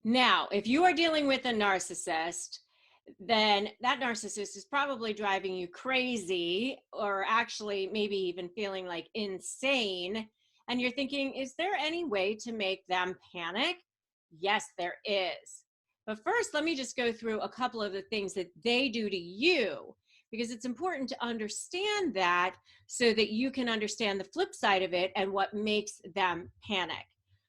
Now, if you are dealing with a narcissist, then that narcissist is probably driving you crazy, or actually maybe even feeling like insane. And you're thinking, is there any way to make them panic? Yes, there is. But first, let me just go through a couple of the things that they do to you, because it's important to understand that so that you can understand the flip side of it and what makes them panic.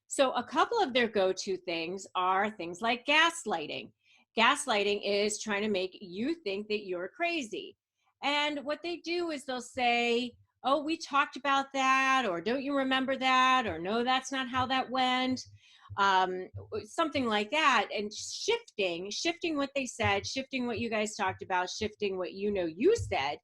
So a couple of their go-to things are things like gaslighting. Gaslighting is trying to make you think that you're crazy. And what they do is they'll say, oh, we talked about that, or don't you remember that, or no, that's not how that went, something like that. And shifting what they said, shifting what you guys talked about, shifting what you said,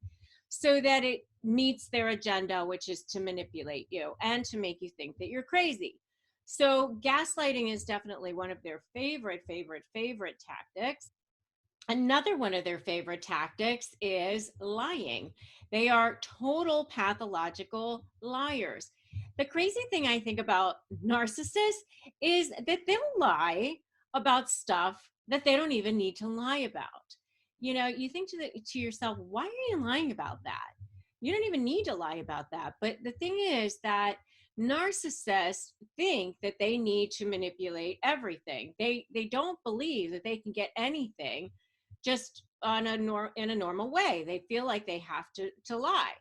so that it meets their agenda, which is to manipulate you and to make you think that you're crazy. So gaslighting is definitely one of their favorite tactics. Another one of their favorite tactics is lying. They are total pathological liars. The crazy thing I think about narcissists is that they'll lie about stuff that they don't even need to lie about. You think to yourself, why are you lying about that? You don't even need to lie about that. But the thing is that narcissists think that they need to manipulate everything. They don't believe that they can get anything just in a normal way. They feel like they have to lie.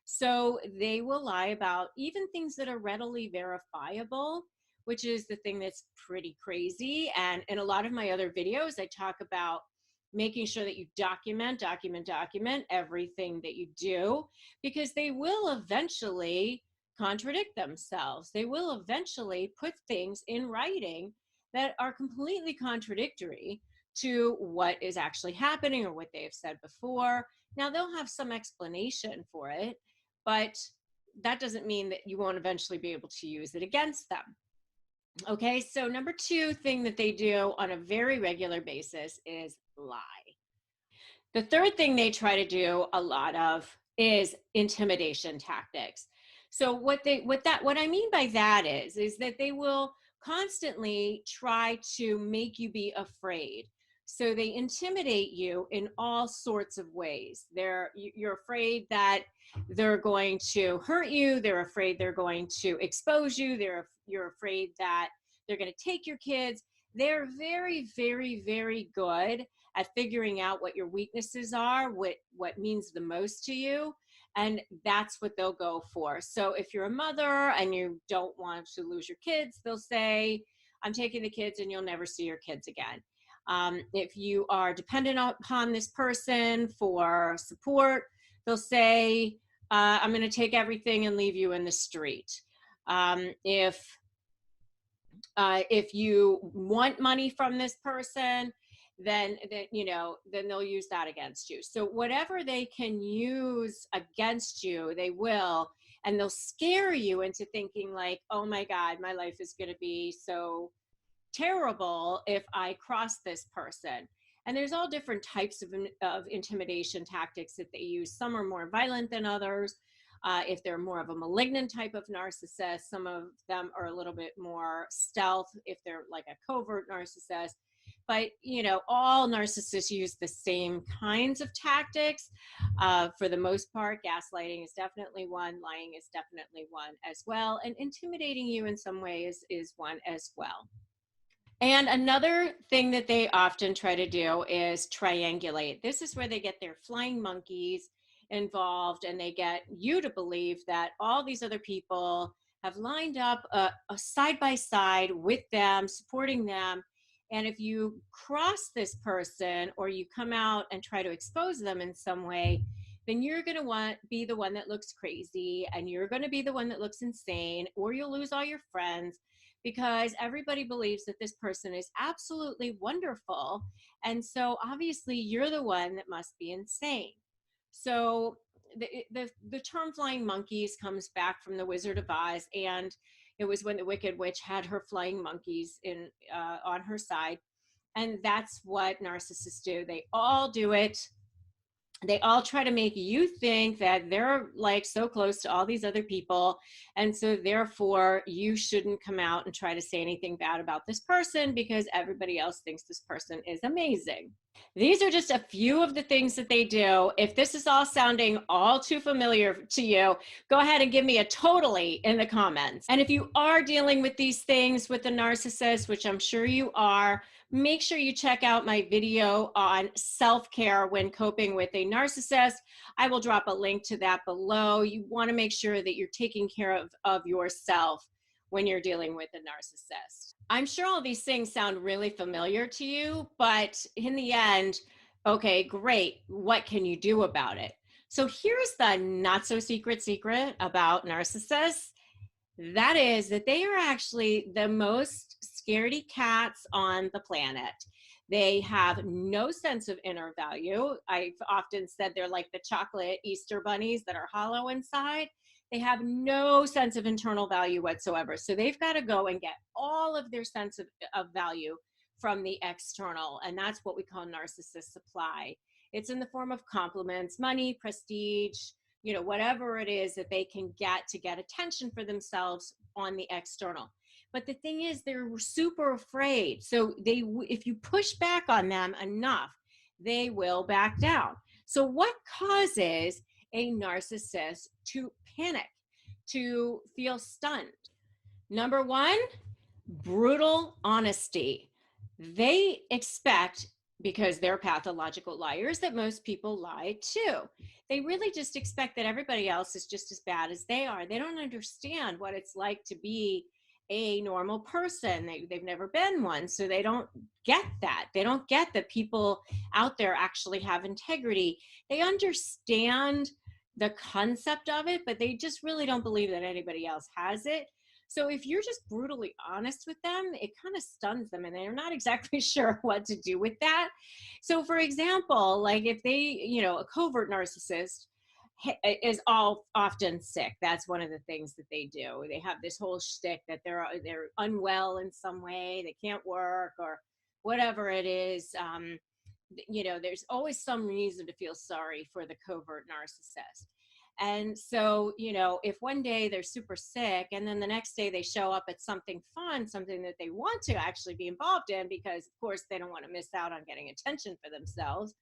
So they will lie about even things that are readily verifiable, which is the thing that's pretty crazy. And in a lot of my other videos, I talk about making sure that you document everything that you do, because they will eventually contradict themselves. They will eventually put things in writing that are completely contradictory to what is actually happening or what they have said before. Now, they'll have some explanation for it, but that doesn't mean that you won't eventually be able to use it against them. Okay, so number two thing that they do on a very regular basis is lie. The third thing they try to do a lot of is intimidation tactics. So what I mean by that is that they will constantly try to make you be afraid. So they intimidate you in all sorts of ways. You're afraid that they're going to hurt you. They're afraid they're going to expose you. You're afraid that they're going to take your kids. They're very, very, very good at figuring out what your weaknesses are, what means the most to you, and that's what they'll go for. So if you're a mother and you don't want to lose your kids, they'll say, I'm taking the kids and you'll never see your kids again. If you are dependent upon this person for support, they'll say, I'm going to take everything and leave you in the street. If you want money from this person, then they'll use that against you. So whatever they can use against you, they will, and they'll scare you into thinking like, oh my God, my life is going to be so terrible if I cross this person. And there's all different types of intimidation tactics that they use. Some are more violent than others. If they're more of a malignant type of narcissist, some of them are a little bit more stealth if they're like a covert narcissist. But all narcissists use the same kinds of tactics for the most part. Gaslighting is definitely one. Lying is definitely one as well. And intimidating you in some ways is one as well. And another thing that they often try to do is triangulate. This is where they get their flying monkeys involved, and they get you to believe that all these other people have lined up a side by side with them, supporting them. And if you cross this person or you come out and try to expose them in some way, then you're going to be the one that looks crazy, and you're going to be the one that looks insane, or you'll lose all your friends, because everybody believes that this person is absolutely wonderful. And so obviously you're the one that must be insane. So the term flying monkeys comes back from the Wizard of Oz, and it was when the Wicked Witch had her flying monkeys on her side. And that's what narcissists do. They all do it. They all try to make you think that they're like so close to all these other people. And so therefore you shouldn't come out and try to say anything bad about this person because everybody else thinks this person is amazing. These are just a few of the things that they do. If this is all sounding all too familiar to you, go ahead and give me a totally in the comments. And if you are dealing with these things with the narcissist, which I'm sure you are, make sure you check out my video on self-care when coping with a narcissist. I will drop a link to that below. You want to make sure that you're taking care of yourself when you're dealing with a narcissist. I'm sure all these things sound really familiar to you, but in the end, okay, great. What can you do about it? So here's the not so secret about narcissists. That is that they are actually the most scaredy cats on the planet. They have no sense of inner value. I've often said they're like the chocolate Easter bunnies that are hollow inside. They have no sense of internal value whatsoever. So they've got to go and get all of their sense of value from the external. And that's what we call narcissist supply. It's in the form of compliments, money, prestige, you know, whatever it is that they can get to get attention for themselves on the external. But the thing is, they're super afraid. So if you push back on them enough, they will back down. So what causes a narcissist to panic, to feel stunned? Number one, brutal honesty. They expect, because they're pathological liars, that most people lie too. They really just expect that everybody else is just as bad as they are. They don't understand what it's like to be a normal person. They've never been one, so they don't get that. They don't get that people out there actually have integrity. They understand the concept of it, but they just really don't believe that anybody else has it. So if you're just brutally honest with them, it kind of stuns them and they're not exactly sure what to do with that. So for example, like if they, you know, a covert narcissist is all often sick. That's one of the things that they do. They have this whole shtick that they're unwell in some way, they can't work or whatever it is. You know, there's always some reason to feel sorry for the covert narcissist. And so, you know, if one day they're super sick and then the next day they show up at something fun, something that they want to actually be involved in, because of course they don't want to miss out on getting attention for themselves,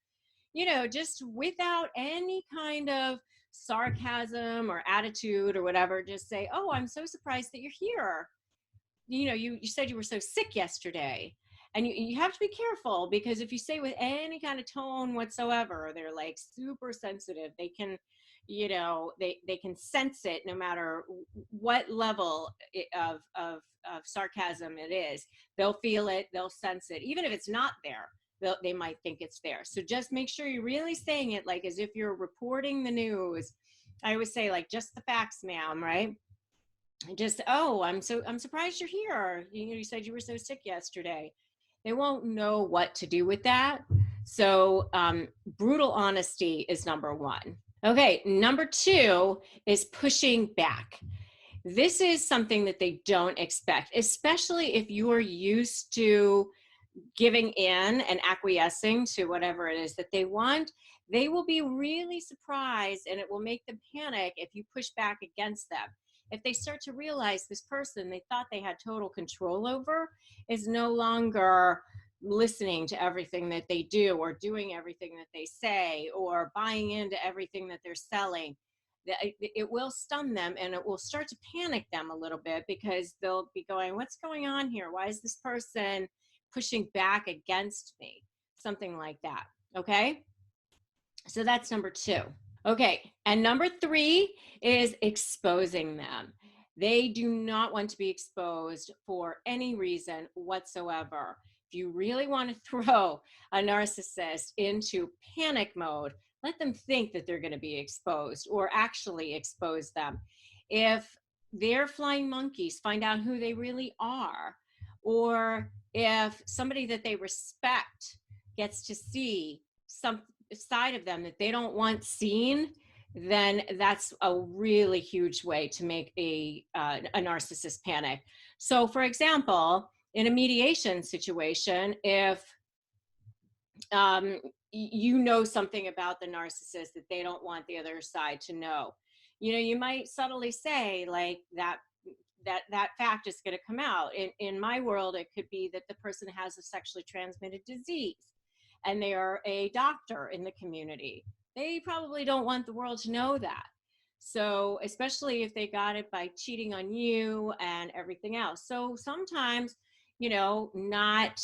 you know, just without any kind of sarcasm or attitude or whatever, just say, oh, I'm so surprised that you're here. You know, you said you were so sick yesterday. And you have to be careful, because if you say with any kind of tone whatsoever, they're like super sensitive. They can, you know, they can sense it no matter what level of sarcasm it is. They'll feel it, they'll sense it, even if it's not there. They might think it's there. So just make sure you're really saying it like as if you're reporting the news. I always say, like, just the facts, ma'am, right? Just, oh, I'm surprised you're here. You know, you said you were so sick yesterday. They won't know what to do with that. So brutal honesty is number one. Okay, number two is pushing back. This is something that they don't expect, especially if you are used to giving in and acquiescing to whatever it is that they want. They will be really surprised, and it will make them panic if you push back against them. If they start to realize this person they thought they had total control over is no longer listening to everything that they do or doing everything that they say or buying into everything that they're selling, it will stun them and it will start to panic them a little bit, because they'll be going, what's going on here? Why is this person pushing back against me? Something like that. Okay, so that's number two. Okay, and number three is exposing them. They do not want to be exposed for any reason whatsoever. If you really want to throw a narcissist into panic mode, let them think that they're going to be exposed, or actually expose them. If they're flying monkeys, find out who they really are. Or if somebody that they respect gets to see some side of them that they don't want seen, then that's a really huge way to make a narcissist panic. So for example, in a mediation situation, if um, you know something about the narcissist that they don't want the other side to know. You might subtly say like that fact is going to come out. In my world, it could be that the person has a sexually transmitted disease and they are a doctor in the community. They probably don't want the world to know that. So, especially if they got it by cheating on you and everything else. So, sometimes, not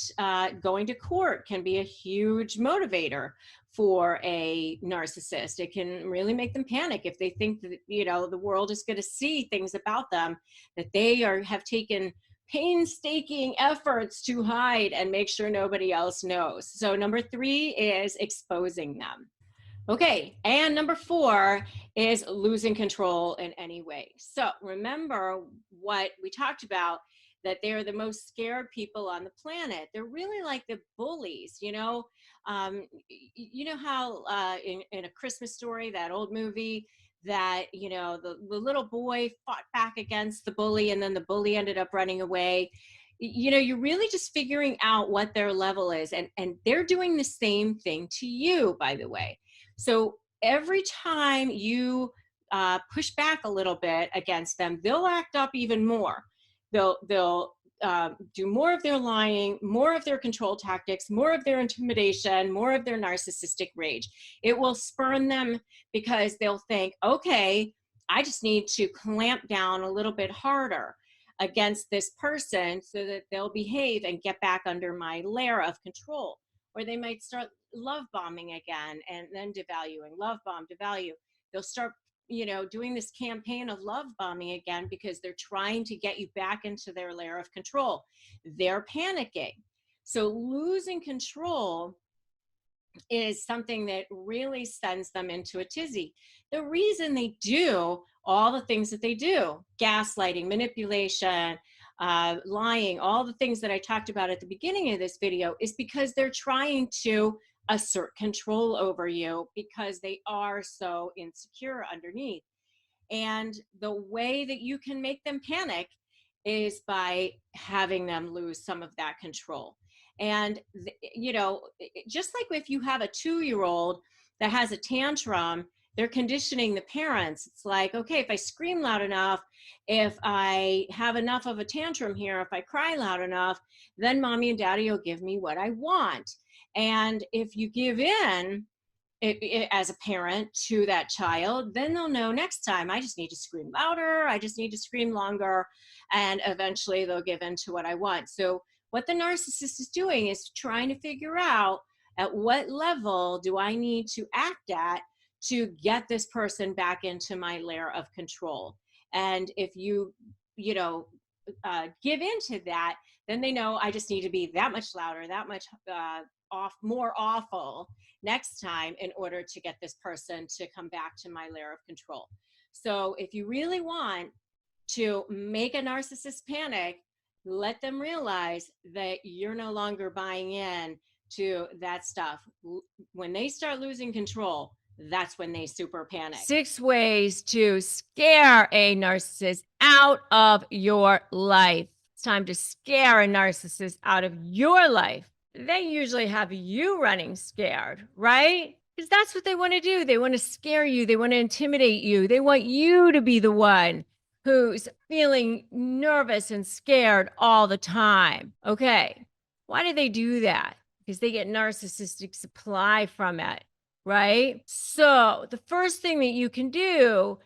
going to court can be a huge motivator for a narcissist. It can really make them panic if they think that, the world is going to see things about them that they have taken painstaking efforts to hide and make sure nobody else knows. So, number 3 is exposing them. Okay, and number 4 is losing control in any way. So remember what we talked about, that they're the most scared people on the planet. They're really like the bullies, you know how in A Christmas Story, that old movie, that the little boy fought back against the bully and then the bully ended up running away. You're really just figuring out what their level is, and they're doing the same thing to you, by the way. So every time you push back a little bit against them, they'll act up even more. They'll do more of their lying, more of their control tactics, more of their intimidation, more of their narcissistic rage. It will spurn them because they'll think, okay, I just need to clamp down a little bit harder against this person so that they'll behave and get back under my layer of control. Or they might start love bombing again and then devaluing, love bomb, devalue. They'll start, doing this campaign of love bombing again because they're trying to get you back into their layer of control. They're panicking. So losing control is something that really sends them into a tizzy. The reason they do all the things that they do, gaslighting, manipulation, lying, all the things that I talked about at the beginning of this video, is because they're trying to assert control over you because they are so insecure underneath. And the way that you can make them panic is by having them lose some of that control. And, just like if you have a 2-year-old that has a tantrum, they're conditioning the parents. It's like, okay, if I scream loud enough, if I have enough of a tantrum here, if I cry loud enough, then mommy and daddy will give me what I want. And if you give in, as a parent to that child, then they'll know next time I just need to scream louder, I just need to scream longer, and eventually they'll give in to what I want. So what the narcissist is doing is trying to figure out at what level do I need to act at to get this person back into my layer of control. And if you give into that, then they know I just need to be that much louder, that much more awful next time in order to get this person to come back to my layer of control. So if you really want to make a narcissist panic, let them realize that you're no longer buying in to that stuff. When they start losing control, that's when they super panic. 6 ways to scare a narcissist out of your life. It's time to scare a narcissist out of your life. They usually have you running scared, right? Because that's what they want to do. They want to scare you. They want to intimidate you. They want you to be the one who's feeling nervous and scared all the time. Okay. Why do they do that? Because they get narcissistic supply from it, right? So the first thing that you can do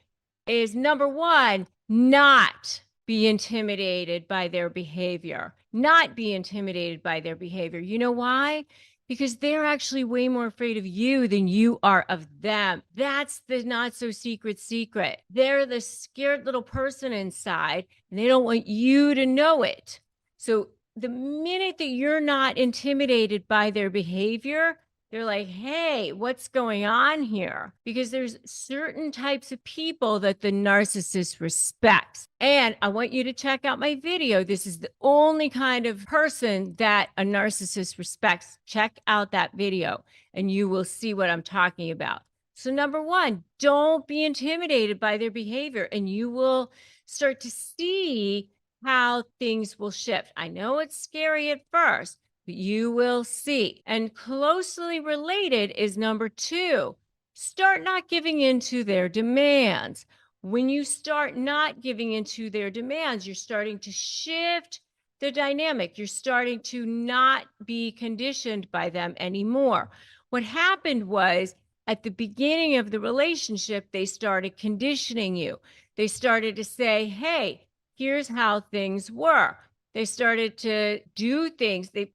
is, number 1, not be intimidated by their behavior. Not be intimidated by their behavior. You know why? Because they're actually way more afraid of you than you are of them. That's the not so secret. They're the scared little person inside, and they don't want you to know it. So the minute that you're not intimidated by their behavior, they're like, hey, what's going on here? Because there's certain types of people that the narcissist respects. And I want you to check out my video. This is the only kind of person that a narcissist respects. Check out that video and you will see what I'm talking about. So number 1, don't be intimidated by their behavior, and you will start to see how things will shift. I know it's scary at first, You will see. And closely related is number 2. Start not giving into their demands. When you start not giving into their demands, you're starting to shift the dynamic. You're starting to not be conditioned by them anymore. What happened was at the beginning of the relationship, they started conditioning you. They started to say, hey, here's how things work. They started to do things. They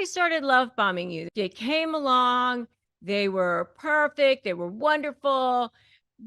started love bombing you. They came along, they were perfect, they were wonderful.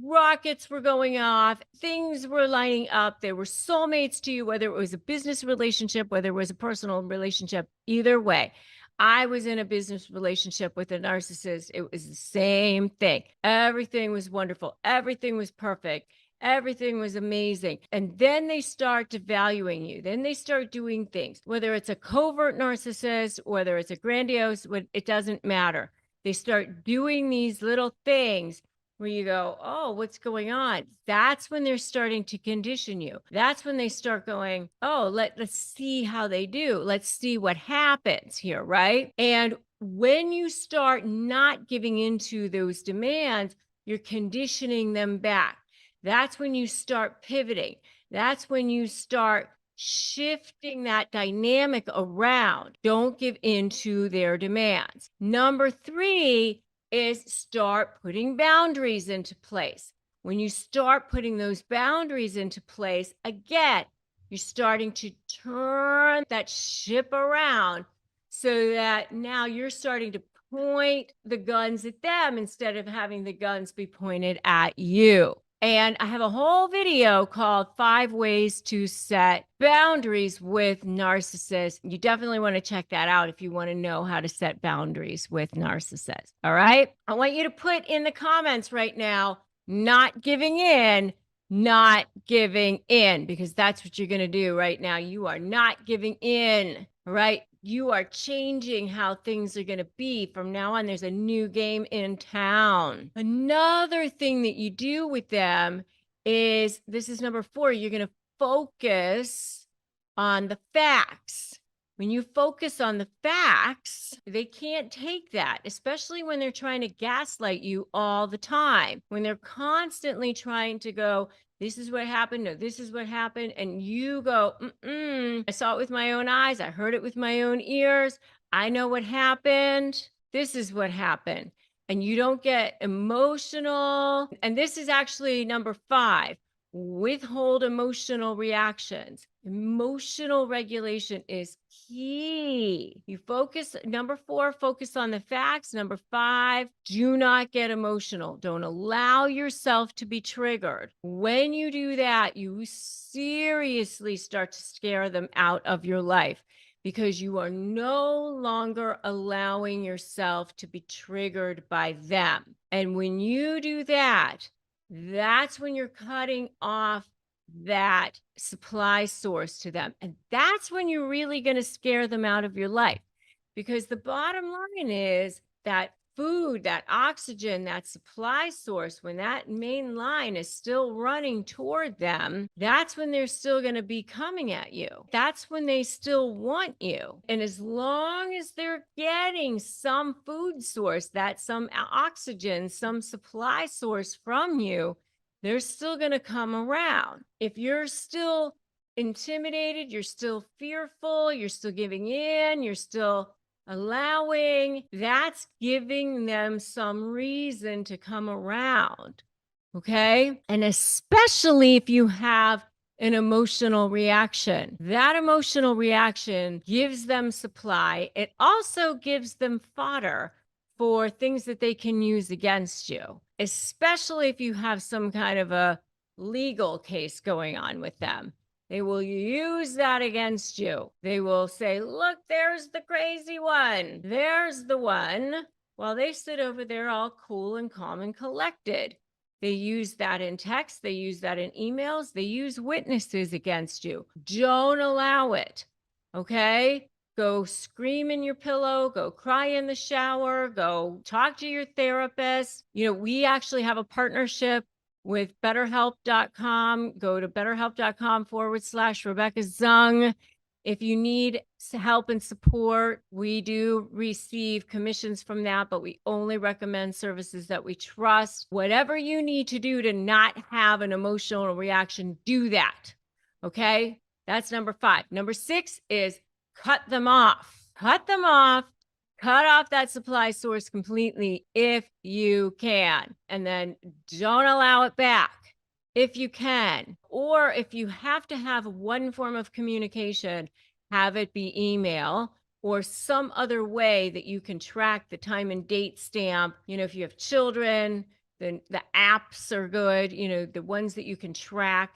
Rockets were going off, things were lining up. They were soulmates to you, whether it was a business relationship, whether it was a personal relationship, either way. I was in a business relationship with a narcissist. It was the same thing. Everything was wonderful. Everything was perfect. Everything was amazing. And then they start devaluing you. Then they start doing things, whether it's a covert narcissist, whether it's a grandiose, it doesn't matter. They start doing these little things where you go, oh, what's going on? That's when they're starting to condition you. That's when they start going, oh, let's see how they do. Let's see what happens here, right? And when you start not giving into those demands, you're conditioning them back. That's when you start pivoting. That's when you start shifting that dynamic around. Don't give in to their demands. Number 3 is start putting boundaries into place. When you start putting those boundaries into place, again, you're starting to turn that ship around so that now you're starting to point the guns at them instead of having the guns be pointed at you. And I have a whole video called 5 Ways to Set Boundaries with Narcissists. You definitely want to check that out if you want to know how to set boundaries with narcissists. All right. I want you to put in the comments right now, not giving in, not giving in, because that's what you're going to do right now. You are not giving in, right? You are changing how things are going to be. From now on, there's a new game in town. Another thing that you do with them is, this is number 4, you're going to focus on the facts. When you focus on the facts, they can't take that, especially when they're trying to gaslight you all the time. When they're constantly trying to go, this is what happened. No, this is what happened. And you go, I saw it with my own eyes. I heard it with my own ears. I know what happened. This is what happened. And you don't get emotional. And this is actually number 5. Withhold emotional reactions. Emotional regulation is key. You focus, number 4, focus on the facts. Number 5, do not get emotional. Don't allow yourself to be triggered. When you do that, you seriously start to scare them out of your life, because you are no longer allowing yourself to be triggered by them. And when you do that, that's when you're cutting off that supply source to them. And that's when you're really going to scare them out of your life. Because the bottom line is that food, that oxygen, that supply source, when that main line is still running toward them, that's when they're still going to be coming at you. That's when they still want you. And as long as they're getting some food source, that some oxygen, some supply source from you, they're still going to come around. If you're still intimidated, you're still fearful, you're still giving in, you're still allowing, that's giving them some reason to come around. Okay. And especially if you have an emotional reaction, that emotional reaction gives them supply. It also gives them fodder for things that they can use against you, especially if you have some kind of a legal case going on with them. They will use that against you. They will say, look, there's the crazy one. There's the one. While they sit over there all cool and calm and collected. They use that in text. They use that in emails. They use witnesses against you. Don't allow it. Okay? Go scream in your pillow. Go cry in the shower. Go talk to your therapist. We actually have a partnership with BetterHelp.com. Go to BetterHelp.com /Rebecca Zung. If you need help and support, we do receive commissions from that, but we only recommend services that we trust. Whatever you need to do to not have an emotional reaction, do that. Okay? That's number 5. Number 6 is cut them off. Cut them off. Cut off that supply source completely if you can. And then don't allow it back if you can. Or if you have to have one form of communication, have it be email or some other way that you can track the time and date stamp. If you have children, then the apps are good, the ones that you can track,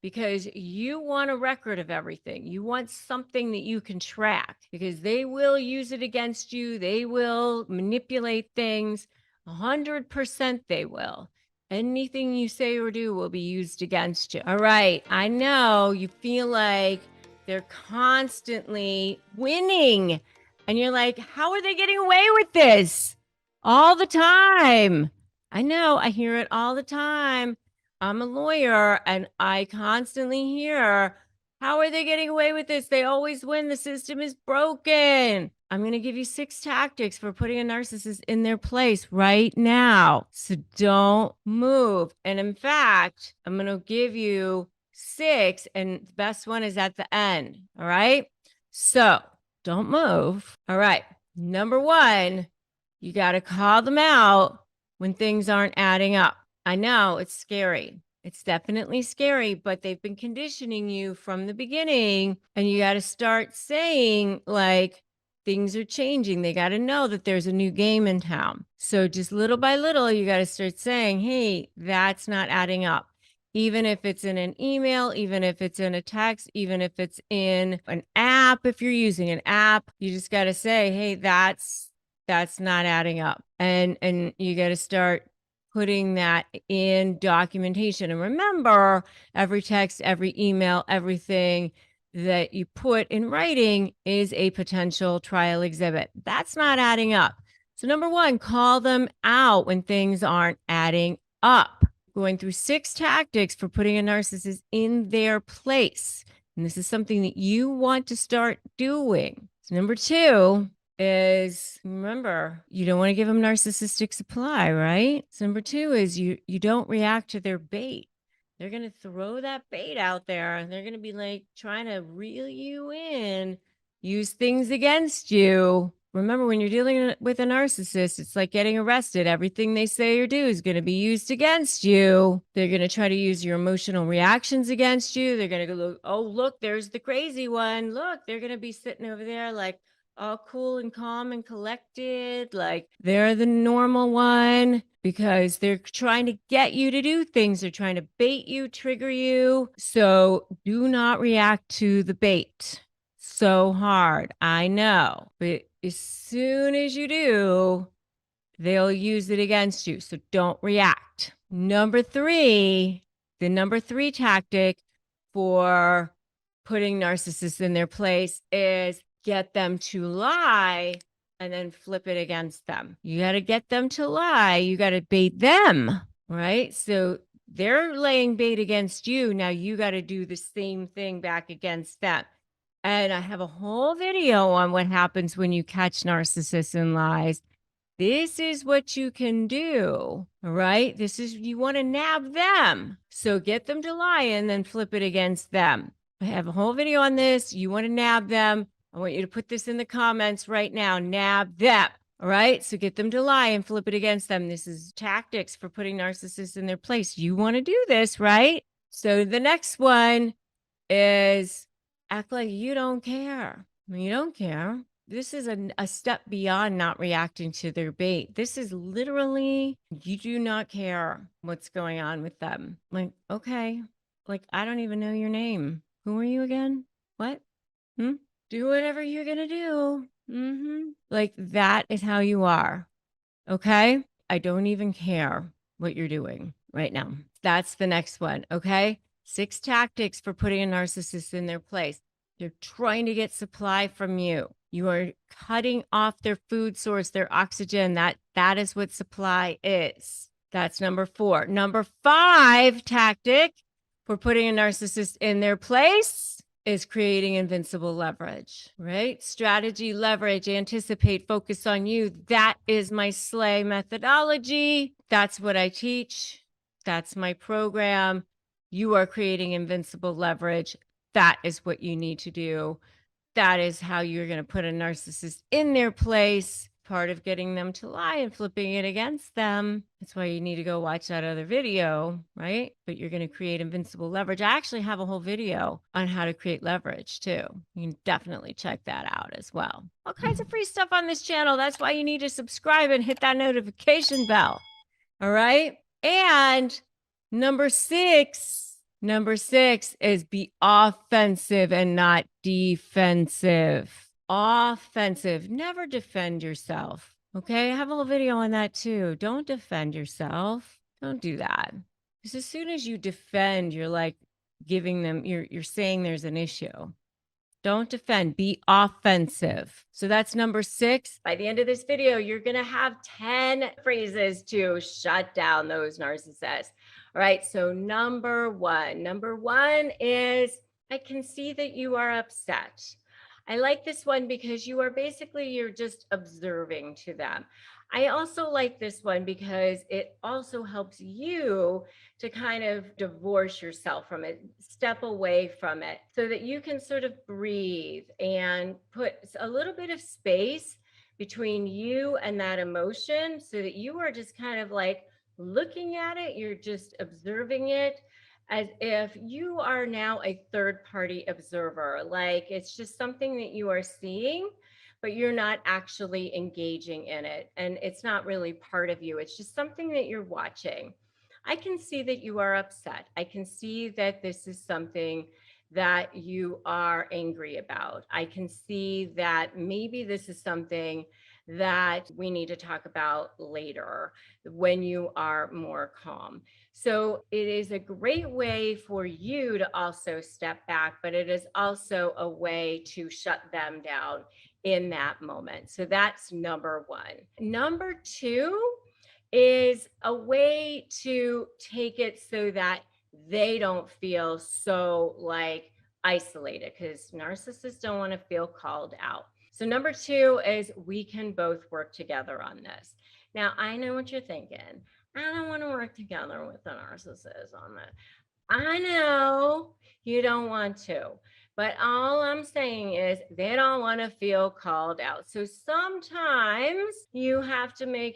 because you want a record of everything. You want something that you can track, because they will use it against you. They will manipulate things. 100% they will. Anything you say or do will be used against you. All right. I know you feel like they're constantly winning. And you're like, how are they getting away with this all the time? I know. I hear it all the time. I'm a lawyer and I constantly hear, how are they getting away with this? They always win. The system is broken. I'm going to give you 6 tactics for putting a narcissist in their place right now. So don't move. And in fact, I'm going to give you 6, and the best one is at the end. All right. So don't move. All right. Number 1, you got to call them out when things aren't adding up. I know it's scary. It's definitely scary, but they've been conditioning you from the beginning, and you got to start saying, like, things are changing. They got to know that there's a new game in town. So just little by little, you got to start saying, hey, that's not adding up. Even if it's in an email, even if it's in a text, even if it's in an app, if you're using an app, you just got to say, hey, that's not adding up. And you got to start putting that in documentation. And remember, every text, every email, everything that you put in writing is a potential trial exhibit. That's not adding up. So number 1, call them out when things aren't adding up. Going through 6 tactics for putting a narcissist in their place. And this is something that you want to start doing. So number 2 is, remember, you don't want to give them narcissistic supply, right? So number 2 is you don't react to their bait. They're going to throw that bait out there and they're going to be like trying to reel you in, use things against you. Remember, when you're dealing with a narcissist, it's like getting arrested. Everything they say or do is going to be used against you. They're going to try to use your emotional reactions against you. They're going to go, oh, look, there's the crazy one. Look, they're going to be sitting over there like all cool and calm and collected, like they're the normal one, because they're trying to get you to do things. They're trying to bait you, trigger you. So do not react to the bait. So hard, I know, but as soon as you do, they'll use it against you. So don't react. Number 3, the number 3 tactic for putting narcissists in their place is get them to lie and then flip it against them. You got to get them to lie. You got to bait them, right? So they're laying bait against you. Now you got to do the same thing back against them. And I have a whole video on what happens when you catch narcissists in lies. This is what you can do, right? You want to nab them. So get them to lie and then flip it against them. I have a whole video on this. You want to nab them. I want you to put this in the comments right now. Nab them. All right. So get them to lie and flip it against them. This is tactics for putting narcissists in their place. You want to do this, right? So the next one is act like you don't care. You don't care. This is a step beyond not reacting to their bait. This is literally, you do not care what's going on with them. Like, okay, like, I don't even know your name. Who are you again? What? Do whatever you're going to do. Like, that is how you are. Okay? I don't even care what you're doing right now. That's the next one. Okay? 6 tactics for putting a narcissist in their place. They're trying to get supply from you. You are cutting off their food source, their oxygen. That is what supply is. That's number 4. Number 5 tactic for putting a narcissist in their place is creating invincible leverage, right? Strategy, leverage, anticipate, focus on you. That is my SLAY methodology. That's what I teach. That's my program. You are creating invincible leverage. That is what you need to do. That is how you're going to put a narcissist in their place. Part of getting them to lie and flipping it against them. That's why you need to go watch that other video, right? But you're going to create invincible leverage. I actually have a whole video on how to create leverage too. You can definitely check that out as well. All kinds of free stuff on this channel. That's why you need to subscribe and hit that notification bell. All right. And number six is be offensive and not defensive. Offensive. Never defend yourself. Okay. I have a little video on that too. Don't defend yourself. Don't do that. Because as soon as you defend, you're like giving them, you're saying there's an issue. Don't defend, be offensive. So that's number 6. By the end of this video, you're going to have 10 phrases to shut down those narcissists. All right. So number one is, I can see that you are upset. I like this one because you're just observing to them. I also like this one because it also helps you to kind of divorce yourself from it, step away from it so that you can sort of breathe and put a little bit of space between you and that emotion so that you are just kind of like looking at it, you're just observing it as if you are now a third party observer. Like it's just something that you are seeing, but you're not actually engaging in it. And it's not really part of you. It's just something that you're watching. I can see that you are upset. I can see that this is something that you are angry about. I can see that maybe this is something that we need to talk about later when you are more calm. So it is a great way for you to also step back, but it is also a way to shut them down in that moment. So that's number 1. Number 2 is a way to take it so that they don't feel so like isolated, because narcissists don't want to feel called out. So number 2 is we can both work together on this. Now, I know what you're thinking. I don't want to work together with a narcissist on that. I know you don't want to, but all I'm saying is they don't want to feel called out. So sometimes you have to make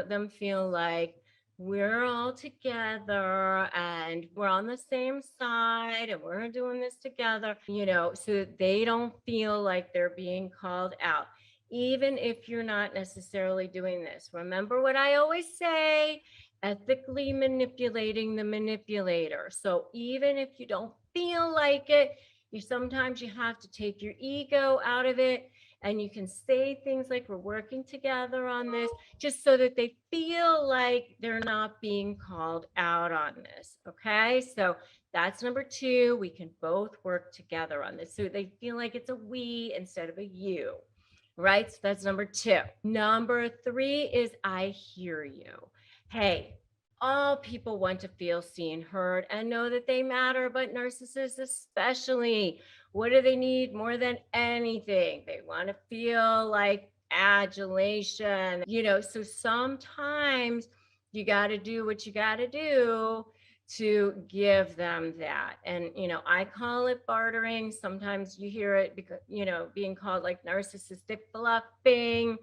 them feel like we're all together and we're on the same side and we're doing this together, so that they don't feel like they're being called out. Even if you're not necessarily doing this, remember what I always say, ethically manipulating the manipulator. So even if you don't feel like it, sometimes you have to take your ego out of it, and you can say things like, we're working together on this, just so that they feel like they're not being called out on this. Okay, so that's number 2. We can both work together on this so they feel like it's a we instead of a you. Right? So that's number 2. Number 3 is I hear you. Hey, all people want to feel seen, heard, and know that they matter, but narcissists especially. What do they need more than anything? They want to feel like adulation, so sometimes you got to do what you got to do to give them that. And, I call it bartering. Sometimes you hear it because, being called like narcissistic fluffing.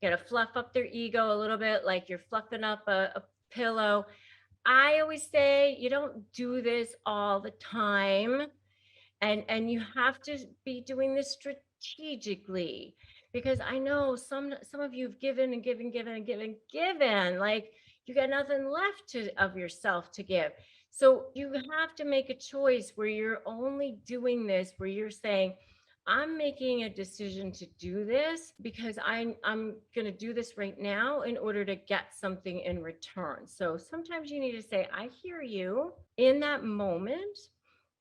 You got to fluff up their ego a little bit, like you're fluffing up a pillow. I always say you don't do this all the time. And you have to be doing this strategically, because I know some of you have given and given, like you got nothing left of yourself to give. So you have to make a choice where you're only doing this, where you're saying, I'm making a decision to do this because I'm going to do this right now in order to get something in return. So sometimes you need to say, I hear you in that moment,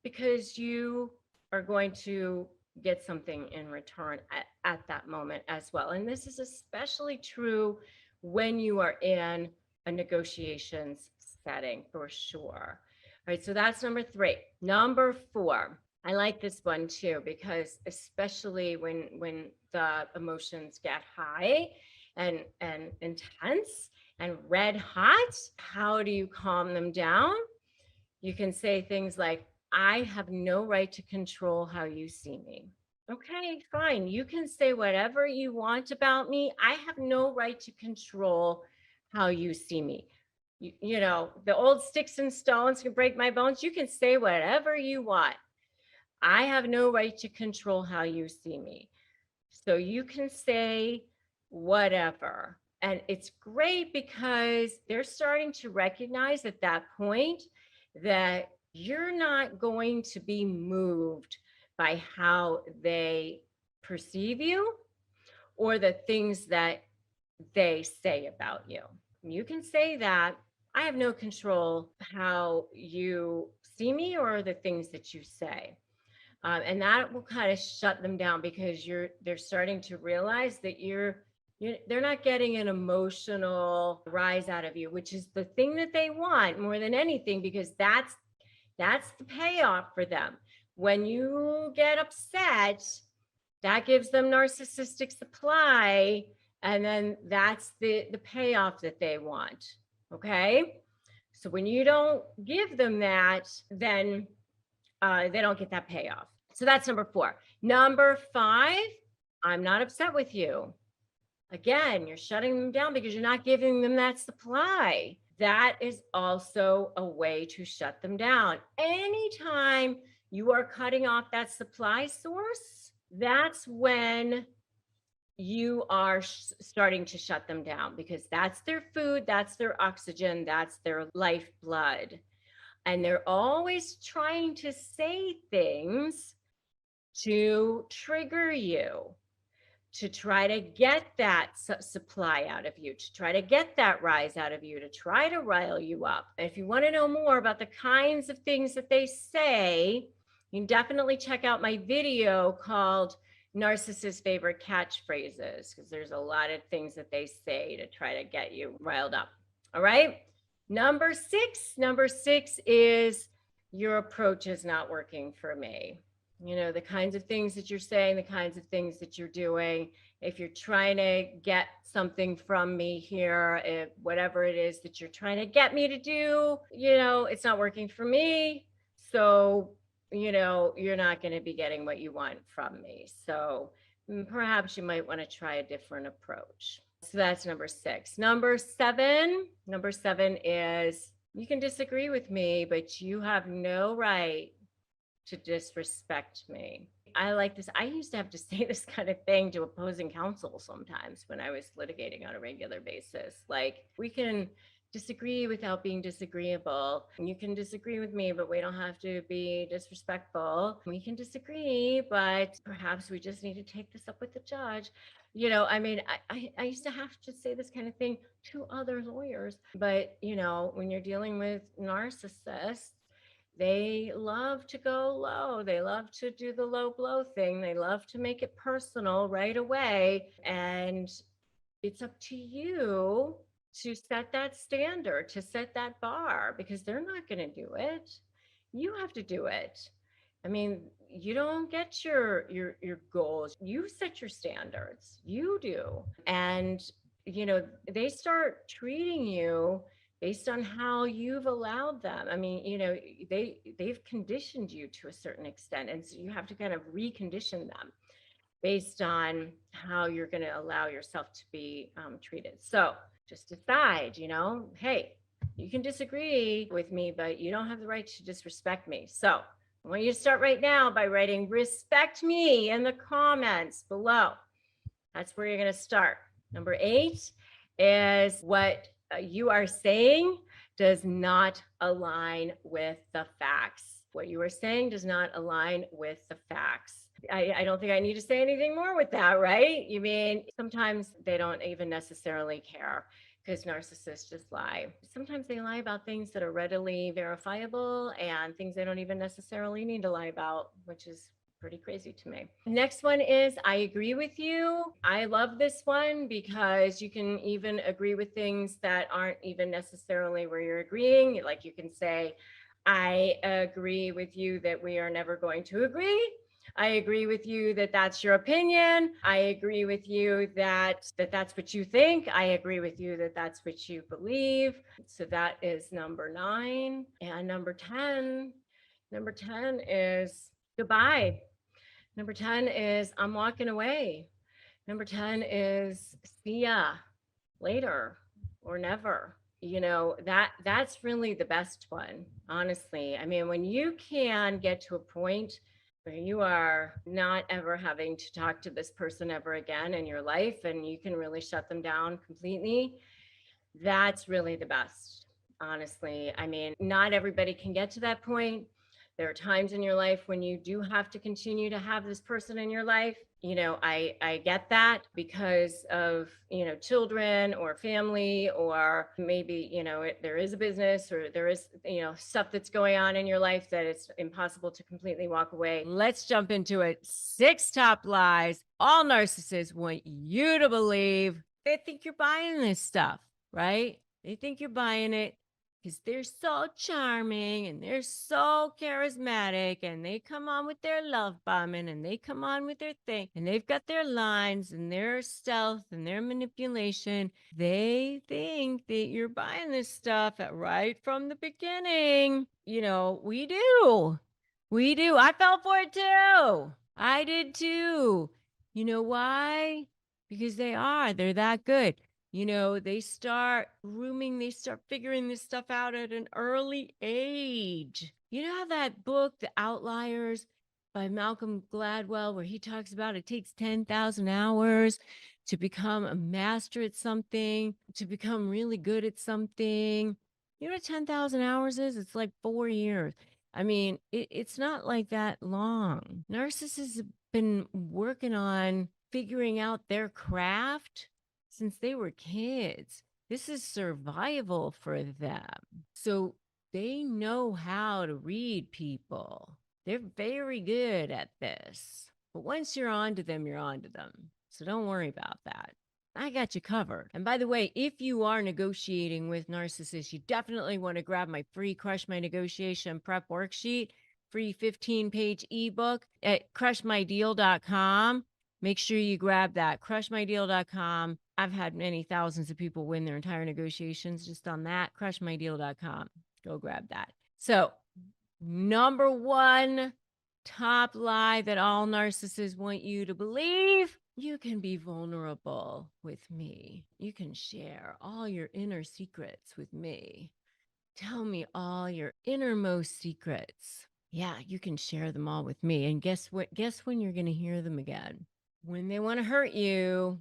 because you are going to get something in return at that moment as well. And this is especially true when you are in a negotiations setting, for sure. All right, so that's number 3. Number 4, I like this one too, because especially when the emotions get high and intense and red hot, how do you calm them down? You can say things like, I have no right to control how you see me. Okay, fine. You can say whatever you want about me. I have no right to control how you see me. You know, the old sticks and stones can break my bones. You can say whatever you want. I have no right to control how you see me. So you can say whatever. And it's great because they're starting to recognize at that point that you're not going to be moved by how they perceive you or the things that they say about you. You can say that I have no control how you see me or the things that you say. And that will kind of shut them down because they're starting to realize that they're not getting an emotional rise out of you, which is the thing that they want more than anything, because that's the payoff for them. When you get upset, that gives them narcissistic supply, and then that's the payoff that they want. Okay, so when you don't give them that, then they don't get that payoff. So that's number 4. Number 5, I'm not upset with you. Again, you're shutting them down because you're not giving them that supply. That is also a way to shut them down. Anytime you are cutting off that supply source, that's when you are starting to shut them down, because that's their food, that's their oxygen, that's their lifeblood. And they're always trying to say things to trigger you, to try to get that supply out of you, to try to get that rise out of you, to try to rile you up. If you want to know more about the kinds of things that they say, you can definitely check out my video called Narcissist Favorite Catchphrases, because there's a lot of things that they say to try to get you riled up. All right. Number 6 is your approach is not working for me. You know, the kinds of things that you're saying, the kinds of things that you're doing. If you're trying to get something from me here, whatever it is that you're trying to get me to do, you know, it's not working for me. So, you know, you're not going to be getting what you want from me. So perhaps you might want to try a different approach. So that's number 6. Number 7 is, you can disagree with me, but you have no right to disrespect me. I like this. I used to have to say this kind of thing to opposing counsel sometimes when I was litigating on a regular basis. Like, we can disagree without being disagreeable. You can disagree with me, but we don't have to be disrespectful. We can disagree, but perhaps we just need to take this up with the judge. You know, I mean, I used to have to say this kind of thing to other lawyers. But, you know, when you're dealing with narcissists, they love to go low. They love to do the low blow thing. They love to make it personal right away. And it's up to you to set that standard, to set that bar, because they're not going to do it. You have to do it. I mean, you don't get your goals. You set your standards. You do. And, you know, they start treating you based on how you've allowed them. I mean, you know, they've conditioned you to a certain extent. And so you have to kind of recondition them based on how you're going to allow yourself to be treated. So just decide, you know, hey, you can disagree with me, but you don't have the right to disrespect me. So I want you to start right now by writing respect me in the comments below. That's where you're going to start. Number 8 is, what you are saying does not align with the facts. What you are saying does not align with the facts. I don't think I need to say anything more with that, right? You mean, sometimes they don't even necessarily care, because narcissists just lie. Sometimes they lie about things that are readily verifiable and things they don't even necessarily need to lie about, which is pretty crazy to me. Next one is, I agree with you. I love this one because you can even agree with things that aren't even necessarily where you're agreeing. Like, you can say, I agree with you that we are never going to agree. I agree with you that that's your opinion. I agree with you that that's what you think. I agree with you that that's what you believe. So that is number 9. And number 10 is goodbye. Number 10 is I'm walking away. Number 10 is see ya later or never. That's really the best one, honestly. I mean, when you can get to a point where you are not ever having to talk to this person ever again in your life and you can really shut them down completely, that's really the best, honestly. I mean, not everybody can get to that point. There are times in your life when you do have to continue to have this person in your life. I get that because of, children or family, or maybe, there is a business or there is, stuff that's going on in your life that it's impossible to completely walk away. Let's jump into it. 6 top lies all narcissists want you to believe. They think you're buying this stuff, right? They think you're buying it because they're so charming and they're so charismatic and they come on with their love bombing and they come on with their thing and they've got their lines and their stealth and their manipulation. They think that you're buying this stuff right from the beginning. We do. We do. I fell for it too. I did too. You know why? Because they're that good. They start grooming, they start figuring this stuff out at an early age. You know how that book, The Outliers by Malcolm Gladwell, where he talks about it takes 10,000 hours to become a master at something, to become really good at something. You know what 10,000 hours is? It's like 4 years. I mean, it's not like that long. Narcissists have been working on figuring out their craft since they were kids. This is survival for them. So they know how to read people. They're very good at this. But once you're onto them, you're onto them. So don't worry about that. I got you covered. And by the way, if you are negotiating with narcissists, you definitely want to grab my free Crush My Negotiation Prep Worksheet, free 15-page ebook at crushmydeal.com. Make sure you grab that, crushmydeal.com. I've had many thousands of people win their entire negotiations just on that, crushmydeal.com. Go grab that. So, number 1 top lie that all narcissists want you to believe: you can be vulnerable with me. You can share all your inner secrets with me. Tell me all your innermost secrets. Yeah, you can share them all with me. And guess what? Guess when you're going to hear them again? When they want to hurt you,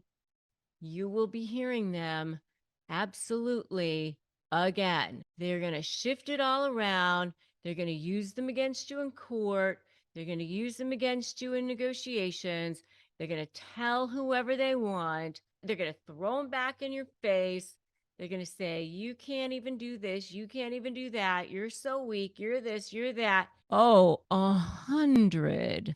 you will be hearing them absolutely again. They're going to shift it all around. They're going to use them against you in court. They're going to use them against you in negotiations. They're going to tell whoever they want. They're going to throw them back in your face. They're going to say, you can't even do this. You can't even do that. You're so weak. You're this, you're that. Oh, 100%.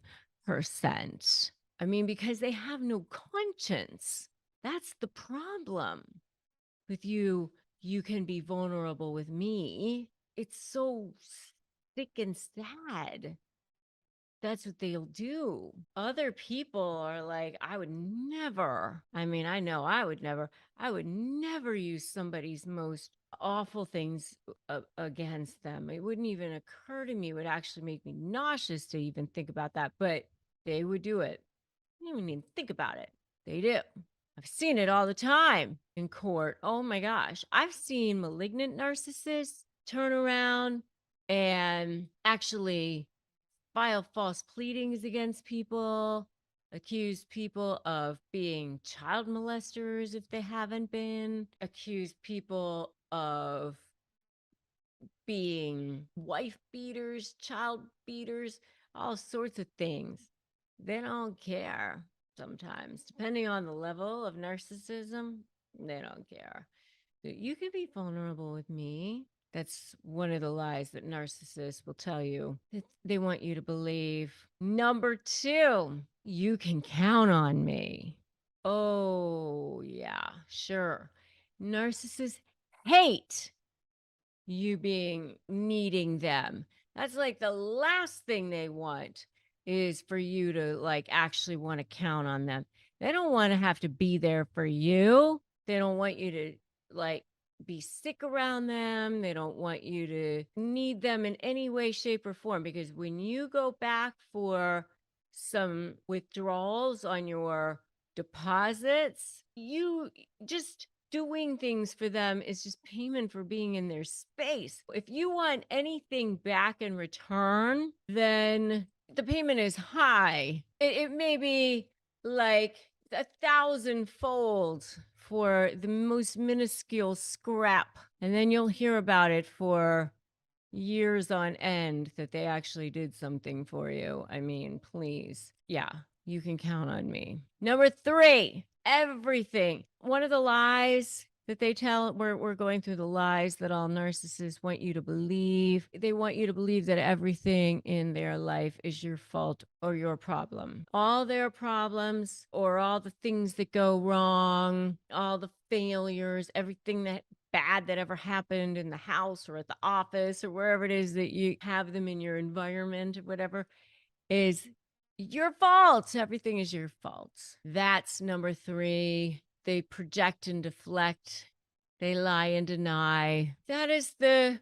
I mean, because they have no conscience. That's the problem with you. You can be vulnerable with me. It's so sick and sad. That's what they'll do. Other people are like, I would never. I mean, I know I would never use somebody's most awful things against them. It wouldn't even occur to me. It would actually make me nauseous to even think about that, but they would do it. I don't even think about it. They do. I've seen it all the time in court. Oh my gosh. I've seen malignant narcissists turn around and actually file false pleadings against people, accuse people of being child molesters if they haven't been, accuse people of being wife beaters, child beaters, all sorts of things. They don't care sometimes, depending on the level of narcissism. They don't care. You can be vulnerable with me. That's one of the lies that narcissists will tell you. They want you to believe. Number 2, you can count on me. Oh, yeah, sure. Narcissists hate you being needing them. That's like the last thing they want is for you to like actually want to count on them. They don't want to have to be there for you. They don't want you to like be sick around them. They don't want you to need them in any way, shape, or form. Because when you go back for some withdrawals on your deposits, you just doing things for them is just payment for being in their space. If you want anything back in return, then the payment is high. It may be like 1,000-fold for the most minuscule scrap. And then you'll hear about it for years on end that they actually did something for you. I mean, please. Yeah, you can count on me. Number 3, everything. One of the lies that they tell, we're going through the lies that all narcissists want you to believe. They want you to believe that everything in their life is your fault or your problem. All their problems or all the things that go wrong, all the failures, everything that bad that ever happened in the house or at the office or wherever it is that you have them in your environment or whatever is your fault. Everything is your fault. That's number 3. They project and deflect. They lie and deny. That is the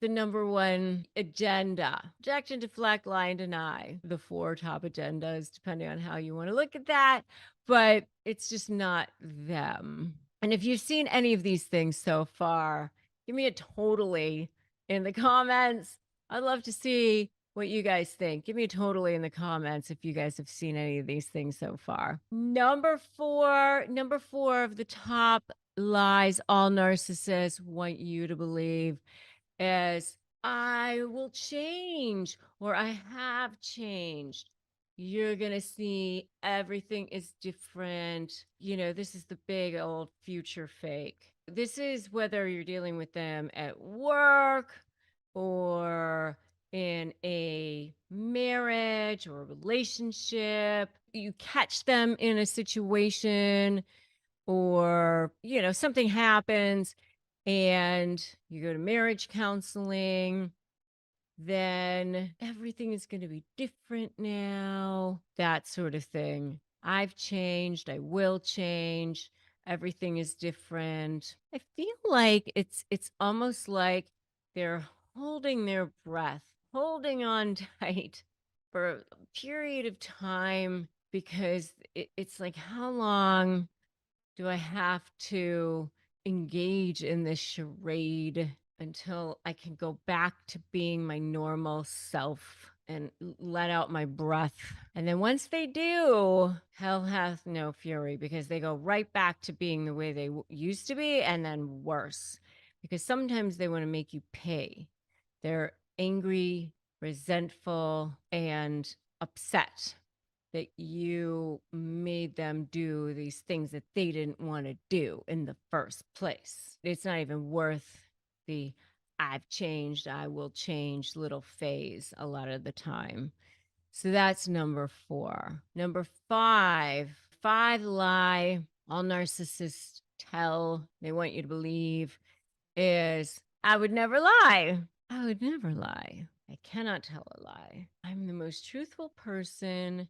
number 1 agenda. Project and deflect, lie and deny. The 4 top agendas, depending on how you want to look at that. But it's just not them. And if you've seen any of these things so far, give me a totally in the comments. I'd love to see what you guys think. Give me a totally in the comments if you guys have seen any of these things so far. Number 4 of the top lies all narcissists want you to believe is I will change or I have changed. You're going to see everything is different. You know, this is the big old future fake. This is whether you're dealing with them at work or in a marriage or a relationship. You catch them in a situation or, you know, something happens and you go to marriage counseling, then everything is going to be different now, that sort of thing. I've changed, I will change, everything is different. I feel like it's almost like they're holding their breath, holding on tight for a period of time because it's like, how long do I have to engage in this charade until I can go back to being my normal self and let out my breath? And then once they do, hell hath no fury because they go right back to being the way they used to be and then worse because sometimes they want to make you pay. They're angry, resentful, and upset that you made them do these things that they didn't want to do in the first place. It's not even worth the I've changed, I will change little phase a lot of the time. So that's number 4. Number 5 lie all narcissists tell, they want you to believe is I would never lie. I would never lie. I cannot tell a lie. I'm the most truthful person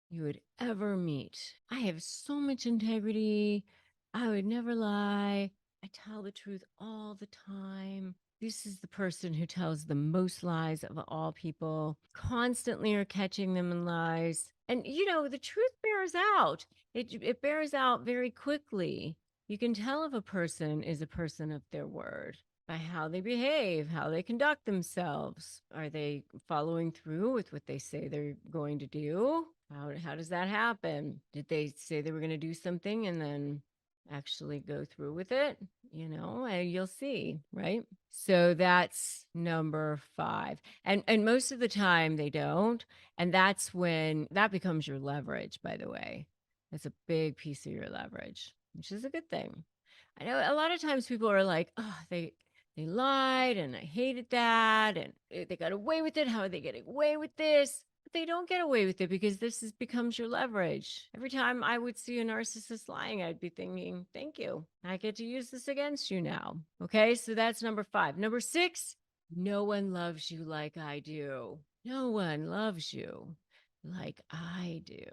you would ever meet. I have so much integrity. I would never lie. I tell the truth all the time. This is the person who tells the most lies of all people, constantly are catching them in lies. And, you know, the truth bears out. It bears out very quickly. You can tell if a person is a person of their word by how they behave, how they conduct themselves. Are they following through with what they say they're going to do? How does that happen? Did they say they were going to do something and then actually go through with it? You know, you'll see, right? So that's number 5. And most of the time they don't. And that's when that becomes your leverage, by the way. That's a big piece of your leverage, which is a good thing. I know a lot of times people are like, oh, they lied and I hated that and they got away with it. How are they getting away with this? They don't get away with it because becomes your leverage. Every time I would see a narcissist lying, I'd be thinking, thank you. I get to use this against you now. Okay, so that's number 5. Number 6, no one loves you like I do. No one loves you like I do.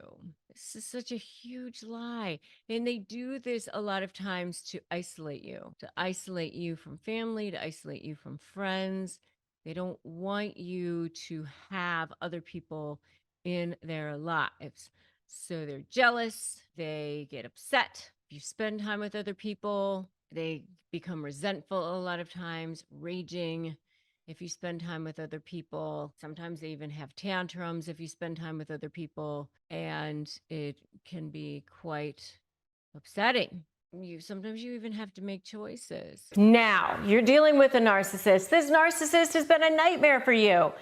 This is such a huge lie. And they do this a lot of times to isolate you from family, to isolate you from friends. They don't want you to have other people in their lives. So they're jealous. They get upset. If you spend time with other people, they become resentful a lot of times, raging. If you spend time with other people, sometimes they even have tantrums if you spend time with other people, and it can be quite upsetting. Sometimes you even have to make choices. Now, you're dealing with a narcissist. This narcissist has been a nightmare for you,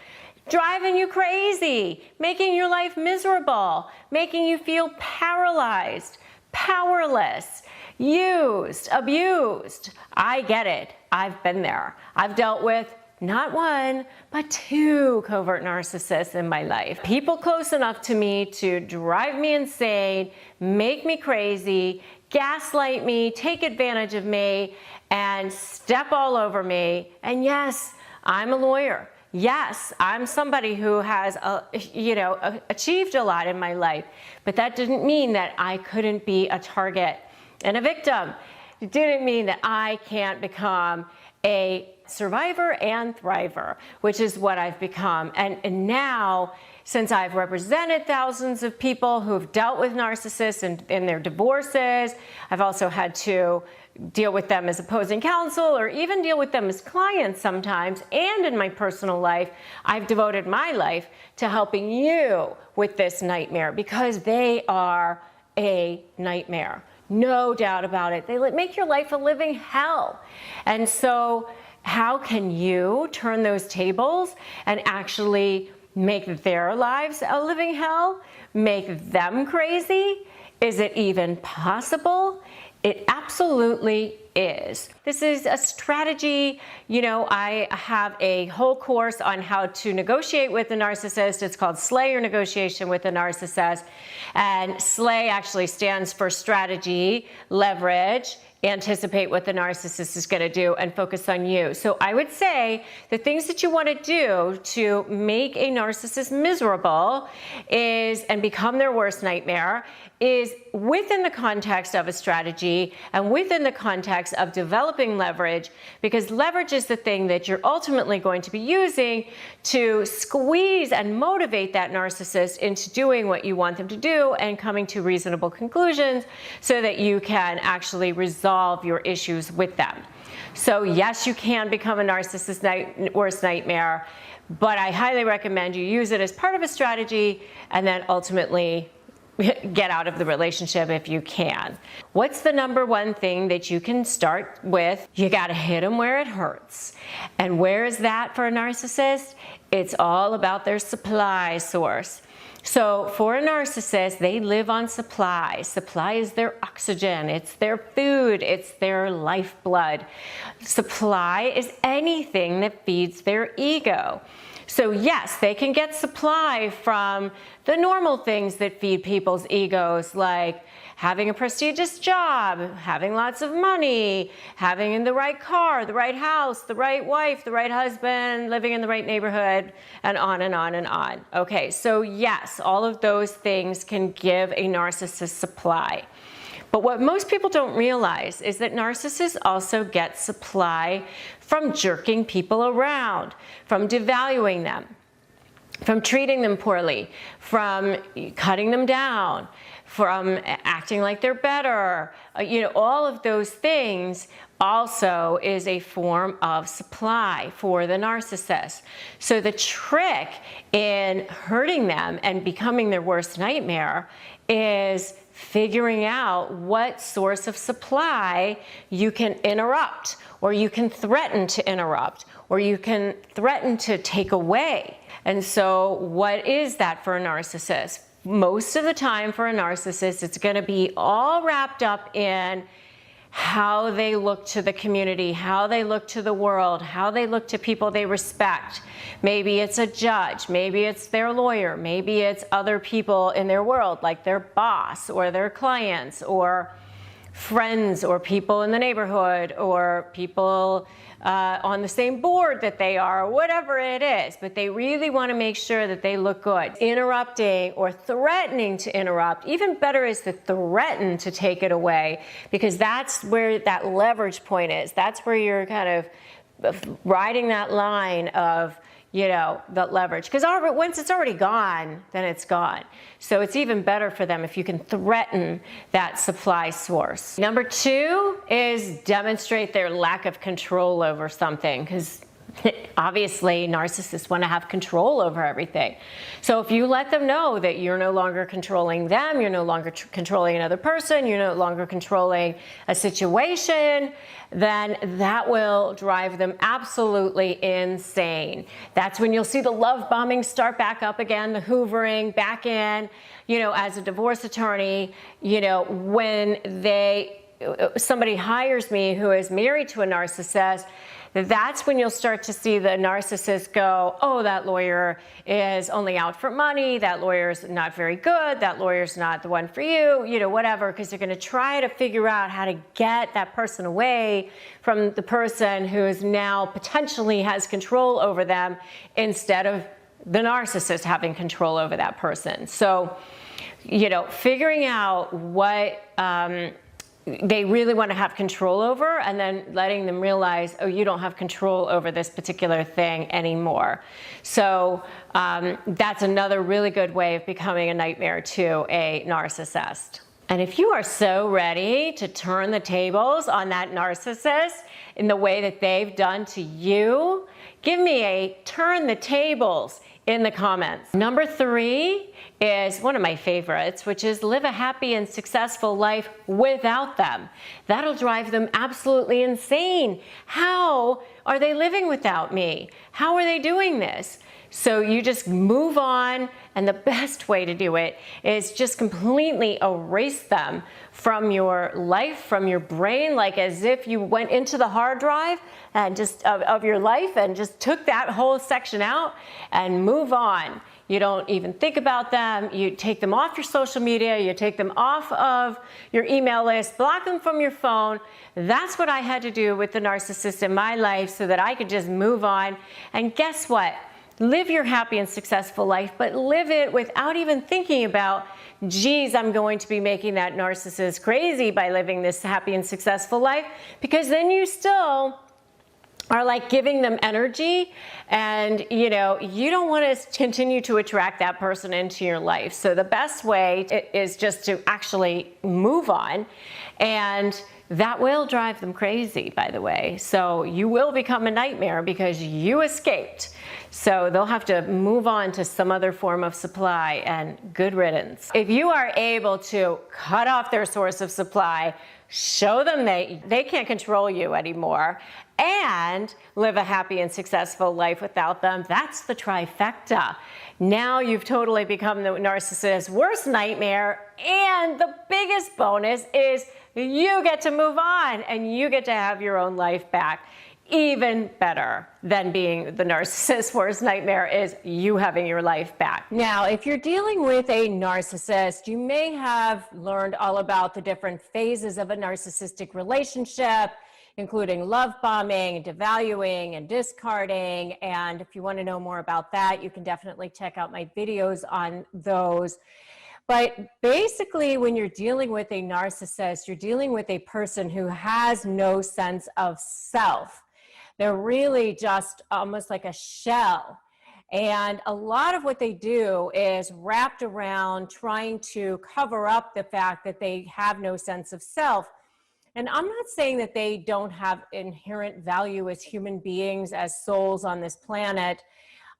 driving you crazy, making your life miserable, making you feel paralyzed, powerless, used, abused. I get it. I've been there. I've dealt with not 1, but 2 covert narcissists in my life. People close enough to me to drive me insane, make me crazy, gaslight me, take advantage of me, and step all over me. And yes, I'm a lawyer. Yes, I'm somebody who has, achieved a lot in my life, but that didn't mean that I couldn't be a target and a victim. It didn't mean that I can't become a survivor and thriver, which is what I've become. And now, since I've represented thousands of people who've dealt with narcissists in their divorces, I've also had to deal with them as opposing counsel or even deal with them as clients sometimes. And in my personal life, I've devoted my life to helping you with this nightmare because they are a nightmare. No doubt about it. They make your life a living hell. And so how can you turn those tables and actually make their lives a living hell? Make them crazy? Is it even possible? It absolutely is. This is a strategy. I have a whole course on how to negotiate with a narcissist. It's called Slay Your Negotiation with a Narcissist. And Slay actually stands for strategy, leverage, anticipate what the narcissist is going to do, and focus on you. So I would say the things that you want to do to make a narcissist miserable and become their worst nightmare is within the context of a strategy and within the context of developing leverage, because leverage is the thing that you're ultimately going to be using to squeeze and motivate that narcissist into doing what you want them to do and coming to reasonable conclusions so that you can actually resolve your issues with them. So yes, you can become a narcissist's worst nightmare, but I highly recommend you use it as part of a strategy and then ultimately get out of the relationship if you can. What's the number one thing that you can start with? You got to hit them where it hurts. And where is that for a narcissist? It's all about their supply source. So for a narcissist, they live on supply. Supply is their oxygen, it's their food, it's their lifeblood. Supply is anything that feeds their ego. So yes, they can get supply from the normal things that feed people's egos, like having a prestigious job, having lots of money, having the right car, the right house, the right wife, the right husband, living in the right neighborhood, and on and on and on. Okay, so yes, all of those things can give a narcissist supply. But what most people don't realize is that narcissists also get supply from jerking people around, from devaluing them, from treating them poorly, from cutting them down, from acting like they're better. All of those things also is a form of supply for the narcissist. So the trick in hurting them and becoming their worst nightmare is figuring out what source of supply you can interrupt, or you can threaten to interrupt, or you can threaten to take away. And so what is that for a narcissist? Most of the time for a narcissist, it's going to be all wrapped up in how they look to the community, how they look to the world, how they look to people they respect. Maybe it's a judge, maybe it's their lawyer, maybe it's other people in their world, like their boss or their clients or friends or people in the neighborhood or people on the same board that they are, or whatever it is. But they really want to make sure that they look good. Interrupting or threatening to interrupt, even better is to threaten to take it away, because that's where that leverage point is. That's where you're kind of riding that line of, you know, the leverage. Because once it's already gone, then it's gone. So it's even better for them if you can threaten that supply source. Number 2 is demonstrate their lack of control over something, because obviously narcissists want to have control over everything. So if you let them know that you're no longer controlling them, you're no longer controlling another person, you're no longer controlling a situation, then that will drive them absolutely insane. That's when you'll see the love bombing start back up again, the hoovering back in. You know, as a divorce attorney, you know, when somebody hires me who is married to a narcissist, that's when you'll start to see the narcissist go, oh, that lawyer is only out for money, that lawyer's not very good, that lawyer's not the one for you, you know, whatever, because they're going to try to figure out how to get that person away from the person who is now potentially has control over them, instead of the narcissist having control over that person. So, you know, figuring out what they really want to have control over, and then letting them realize, oh, you don't have control over this particular thing anymore. So that's another really good way of becoming a nightmare to a narcissist. And if you are so ready to turn the tables on that narcissist in the way that they've done to you, give me a turn the tables in the comments. Number 3 is one of my favorites, which is live a happy and successful life without them. That'll drive them absolutely insane. How are they living without me? How are they doing this? So you just move on, and the best way to do it is just completely erase them from your life, from your brain, like as if you went into the hard drive and just of your life and just took that whole section out and move on. You don't even think about them. You take them off your social media. You take them off of your email list, block them from your phone. That's what I had to do with the narcissist in my life so that I could just move on. And guess what? Live your happy and successful life, but live it without even thinking about, geez, I'm going to be making that narcissist crazy by living this happy and successful life, because then you still are like giving them energy, and you know, you don't want to continue to attract that person into your life. So the best way is just to actually move on, and that will drive them crazy, by the way. So you will become a nightmare because you escaped. So they'll have to move on to some other form of supply, and good riddance. If you are able to cut off their source of supply, show them they can't control you anymore, and live a happy and successful life without them, that's the trifecta. Now you've totally become the narcissist's worst nightmare, and the biggest bonus is you get to move on and you get to have your own life back. Even better than being the narcissist's worst nightmare is you having your life back. Now, if you're dealing with a narcissist, you may have learned all about the different phases of a narcissistic relationship, including love bombing, devaluing, and discarding. And if you want to know more about that, you can definitely check out my videos on those. But basically, when you're dealing with a narcissist, you're dealing with a person who has no sense of self. They're really just almost like a shell. And a lot of what they do is wrapped around trying to cover up the fact that they have no sense of self. And I'm not saying that they don't have inherent value as human beings, as souls on this planet.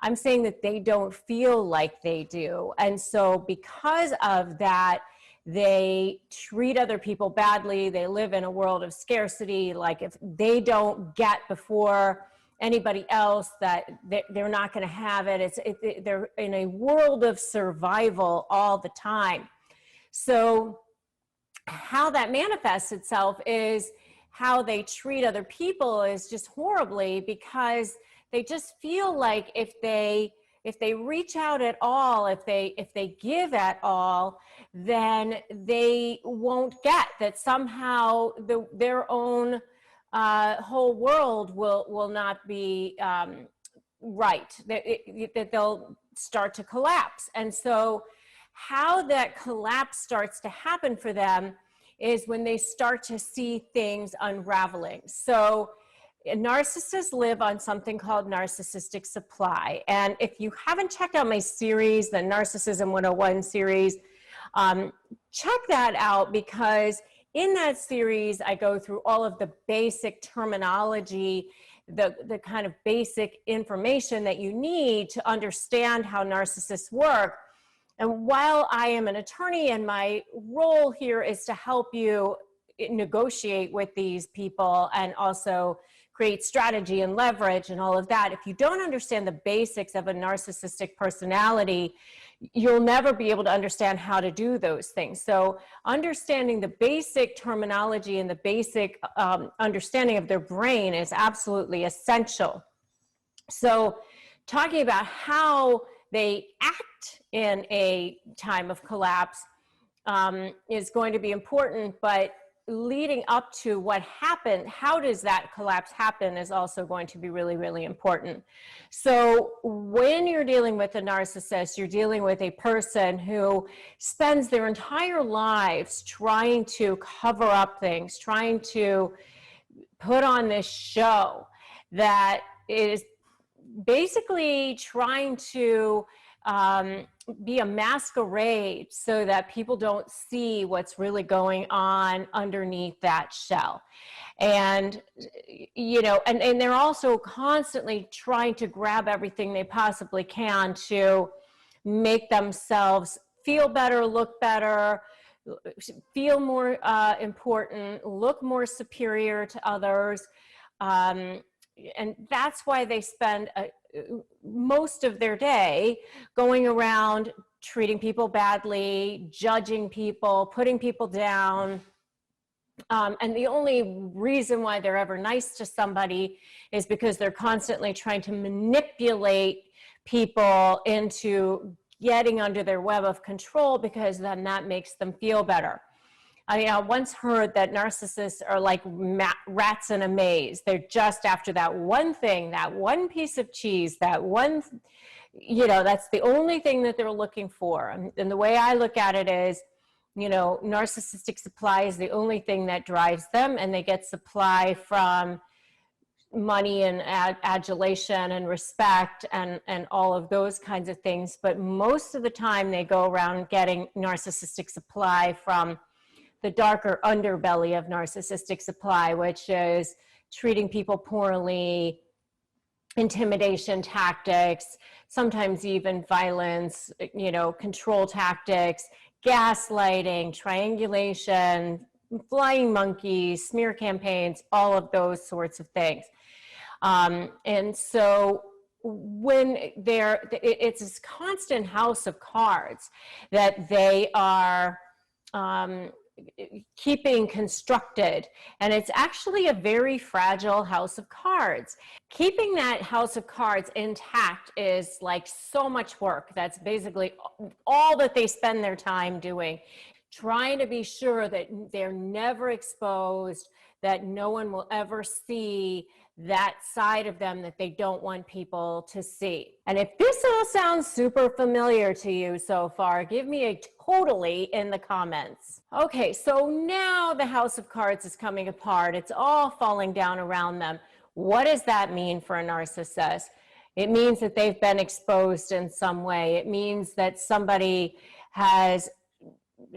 I'm saying that they don't feel like they do. And so because of that, they treat other people badly. They live in a world of scarcity. Like if they don't get before anybody else, that they're not going to have it. They're in a world of survival all the time. So how that manifests itself is how they treat other people is just horribly, because they just feel like if they reach out at all, if they give at all, then they won't get that. Somehow their own whole world will not be right, that they'll start to collapse. And so how that collapse starts to happen for them is when they start to see things unraveling. So narcissists live on something called narcissistic supply. And if you haven't checked out my series, the Narcissism 101 series, check that out, because in that series, I go through all of the basic terminology, the kind of basic information that you need to understand how narcissists work. And while I am an attorney and my role here is to help you negotiate with these people and also create strategy and leverage and all of that, if you don't understand the basics of a narcissistic personality, you'll never be able to understand how to do those things. So understanding the basic terminology and the basic understanding of their brain is absolutely essential. So talking about how they act in a time of collapse is going to be important, but leading up to what happened, how does that collapse happen, is also going to be really, really important. So when you're dealing with a narcissist, you're dealing with a person who spends their entire lives trying to cover up things, trying to put on this show that is basically trying to be a masquerade so that people don't see what's really going on underneath that shell. And, you know, and they're also constantly trying to grab everything they possibly can to make themselves feel better, look better, feel more important, look more superior to others. And that's why they spend most of their day going around treating people badly, judging people, putting people down. And the only reason why they're ever nice to somebody is because they're constantly trying to manipulate people into getting under their web of control, because then that makes them feel better. I mean, I once heard that narcissists are like rats in a maze. They're just after that one thing, that one piece of cheese, that one, you know, that's the only thing that they're looking for. And the way I look at it is, you know, narcissistic supply is the only thing that drives them, and they get supply from money and adulation and respect and all of those kinds of things. But most of the time they go around getting narcissistic supply from the darker underbelly of narcissistic supply, which is treating people poorly, intimidation tactics, sometimes even violence, you know, control tactics, gaslighting, triangulation, flying monkeys, smear campaigns, all of those sorts of things. And so when it's this constant house of cards that they are keeping constructed, and it's actually a very fragile house of cards. Keeping that house of cards intact is like so much work. That's basically all that they spend their time doing, trying to be sure that they're never exposed, that no one will ever see that side of them that they don't want people to see. And if this all sounds super familiar to you so far, give me a totally in the comments. Okay, so now the house of cards is coming apart. It's all falling down around them. What does that mean for a narcissist? It means that they've been exposed in some way. It means that somebody has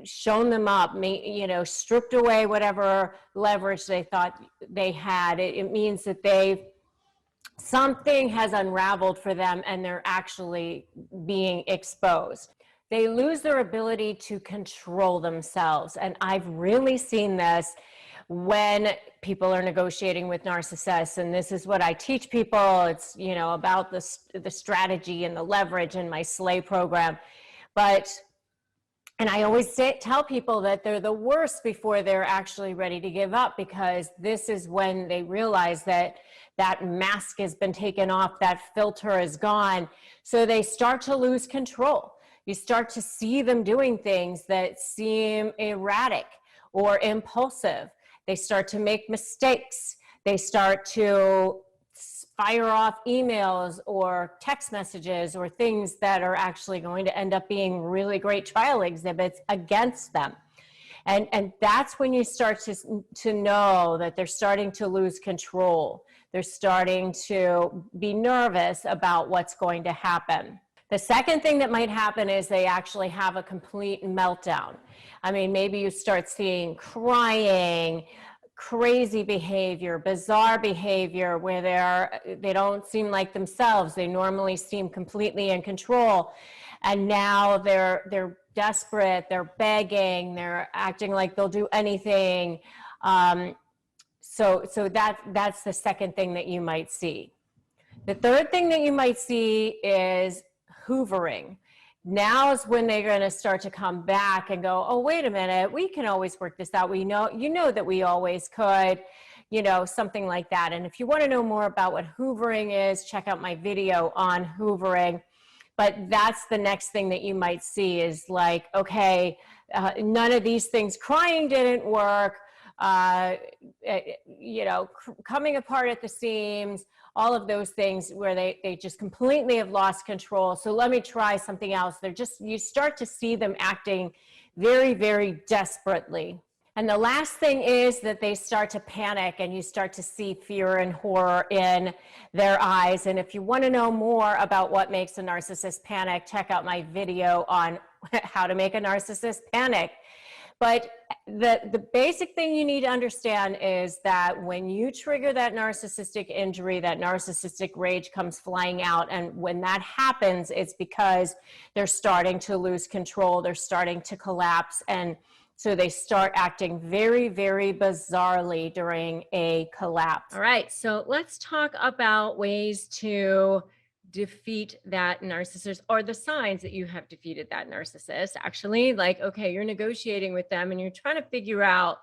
shown them up, you know, stripped away whatever leverage they thought they had. It means that something has unraveled for them and they're actually being exposed. They lose their ability to control themselves. And I've really seen this when people are negotiating with narcissists. And this is what I teach people. It's, you know, about the strategy and the leverage in my SLAY program. But And I always tell people that they're the worst before they're actually ready to give up, because this is when they realize that that mask has been taken off, that filter is gone. So they start to lose control. You start to see them doing things that seem erratic or impulsive. They start to make mistakes. They start to fire off emails or text messages or things that are actually going to end up being really great trial exhibits against them. And that's when you start to know that they're starting to lose control. They're starting to be nervous about what's going to happen. The second thing that might happen is they actually have a complete meltdown. I mean, maybe you start seeing crying, crazy behavior, bizarre behavior, where they don't seem like themselves. They normally seem completely in control, and now they're desperate, they're begging, they're acting like they'll do anything. So that's the second thing that you might see. The third thing that you might see is hoovering. Now is when they're going to start to come back and go, oh, wait a minute, we can always work this out. You know that we always could, something like that. And if you want to know more about what hoovering is, check out my video on hoovering. But that's the next thing that you might see is like, okay, none of these things, crying didn't work, coming apart at the seams, all of those things where they just completely have lost control. So let me try something else. You start to see them acting very, very desperately. And the last thing is that they start to panic, and you start to see fear and horror in their eyes. And if you want to know more about what makes a narcissist panic, check out my video on how to make a narcissist panic. But the basic thing you need to understand is that when you trigger that narcissistic injury, that narcissistic rage comes flying out. And when that happens, it's because they're starting to lose control. They're starting to collapse. And so they start acting very, very bizarrely during a collapse. All right, so let's talk about ways to defeat that narcissist, or the signs that you have defeated that narcissist. Actually, like, okay, you're negotiating with them and you're trying to figure out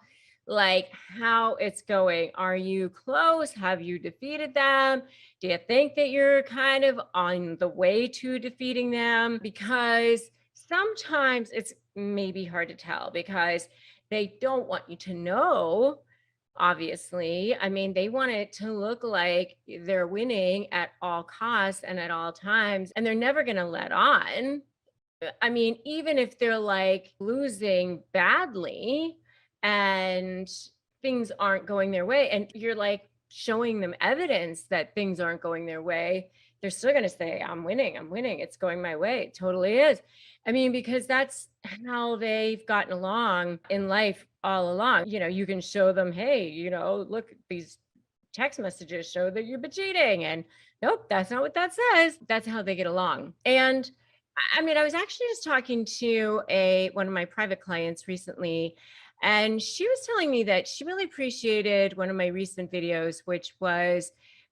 like how it's going. Are you close? Have you defeated them? Do you think that you're kind of on the way to defeating them? Because sometimes it's maybe hard to tell because they don't want you to know. Obviously, I mean, they want it to look like they're winning at all costs and at all times, and they're never going to let on. I mean, even if they're like losing badly and things aren't going their way, and you're like showing them evidence that things aren't going their way, they're still going to say, I'm winning, it's going my way. It totally is. I mean, because that's how they've gotten along in life all along. You can show them, hey, look, these text messages show that you've been cheating. And nope, that's not what that says. That's how they get along. And I mean, I was actually just talking to one of my private clients recently, and she was telling me that she really appreciated one of my recent videos, which was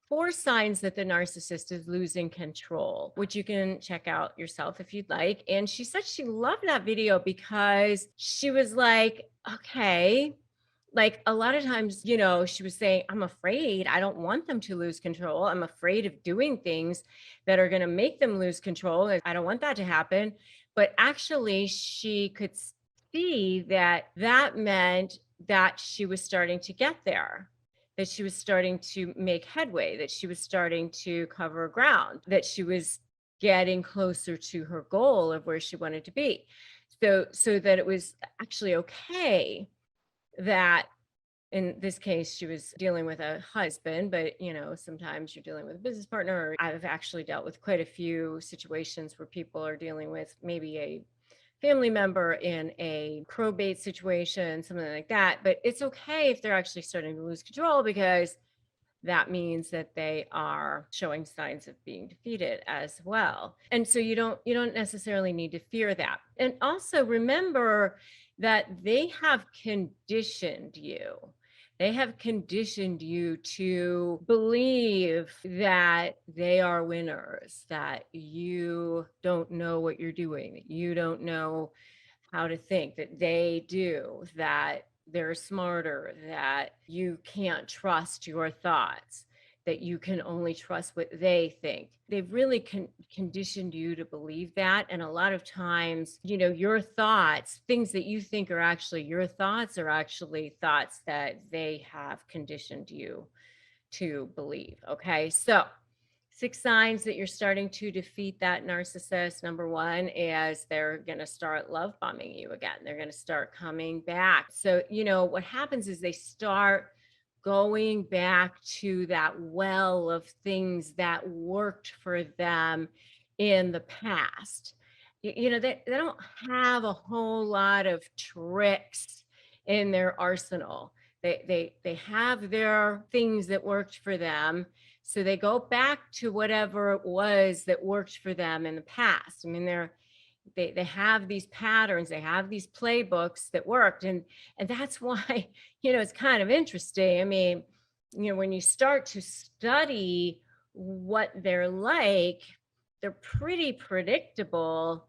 4 signs that the narcissist is losing control, which you can check out yourself if you'd like. And she said she loved that video because she was like, okay, like a lot of times, she was saying, I'm afraid, I don't want them to lose control. I'm afraid of doing things that are going to make them lose control. And I don't want that to happen. But actually, she could see that meant that she was starting to get there, that she was starting to make headway, that she was starting to cover ground, that she was getting closer to her goal of where she wanted to be. So that it was actually okay that in this case, she was dealing with a husband, but sometimes you're dealing with a business partner. I've actually dealt with quite a few situations where people are dealing with maybe a family member in a probate situation, something like that. But it's okay if they're actually starting to lose control, because that means that they are showing signs of being defeated as well. And so you don't necessarily need to fear that. And also remember that they have conditioned you. They have conditioned you to believe that they are winners, that you don't know what you're doing, that you don't know how to think, that they do, that they're smarter, that you can't trust your thoughts, that you can only trust what they think. They've really conditioned you to believe that. And a lot of times, your thoughts, things that you think are actually your thoughts, are actually thoughts that they have conditioned you to believe. Okay. So 6 signs that you're starting to defeat that narcissist. Number 1 is they're going to start love bombing you again. They're going to start coming back. So, what happens is they start going back to that well of things that worked for them in the past. They don't have a whole lot of tricks in their arsenal. They have their things that worked for them. So they go back to whatever it was that worked for them in the past. I mean, they have these patterns, they have these playbooks that worked. And that's why, it's kind of interesting. I mean, when you start to study what they're like, they're pretty predictable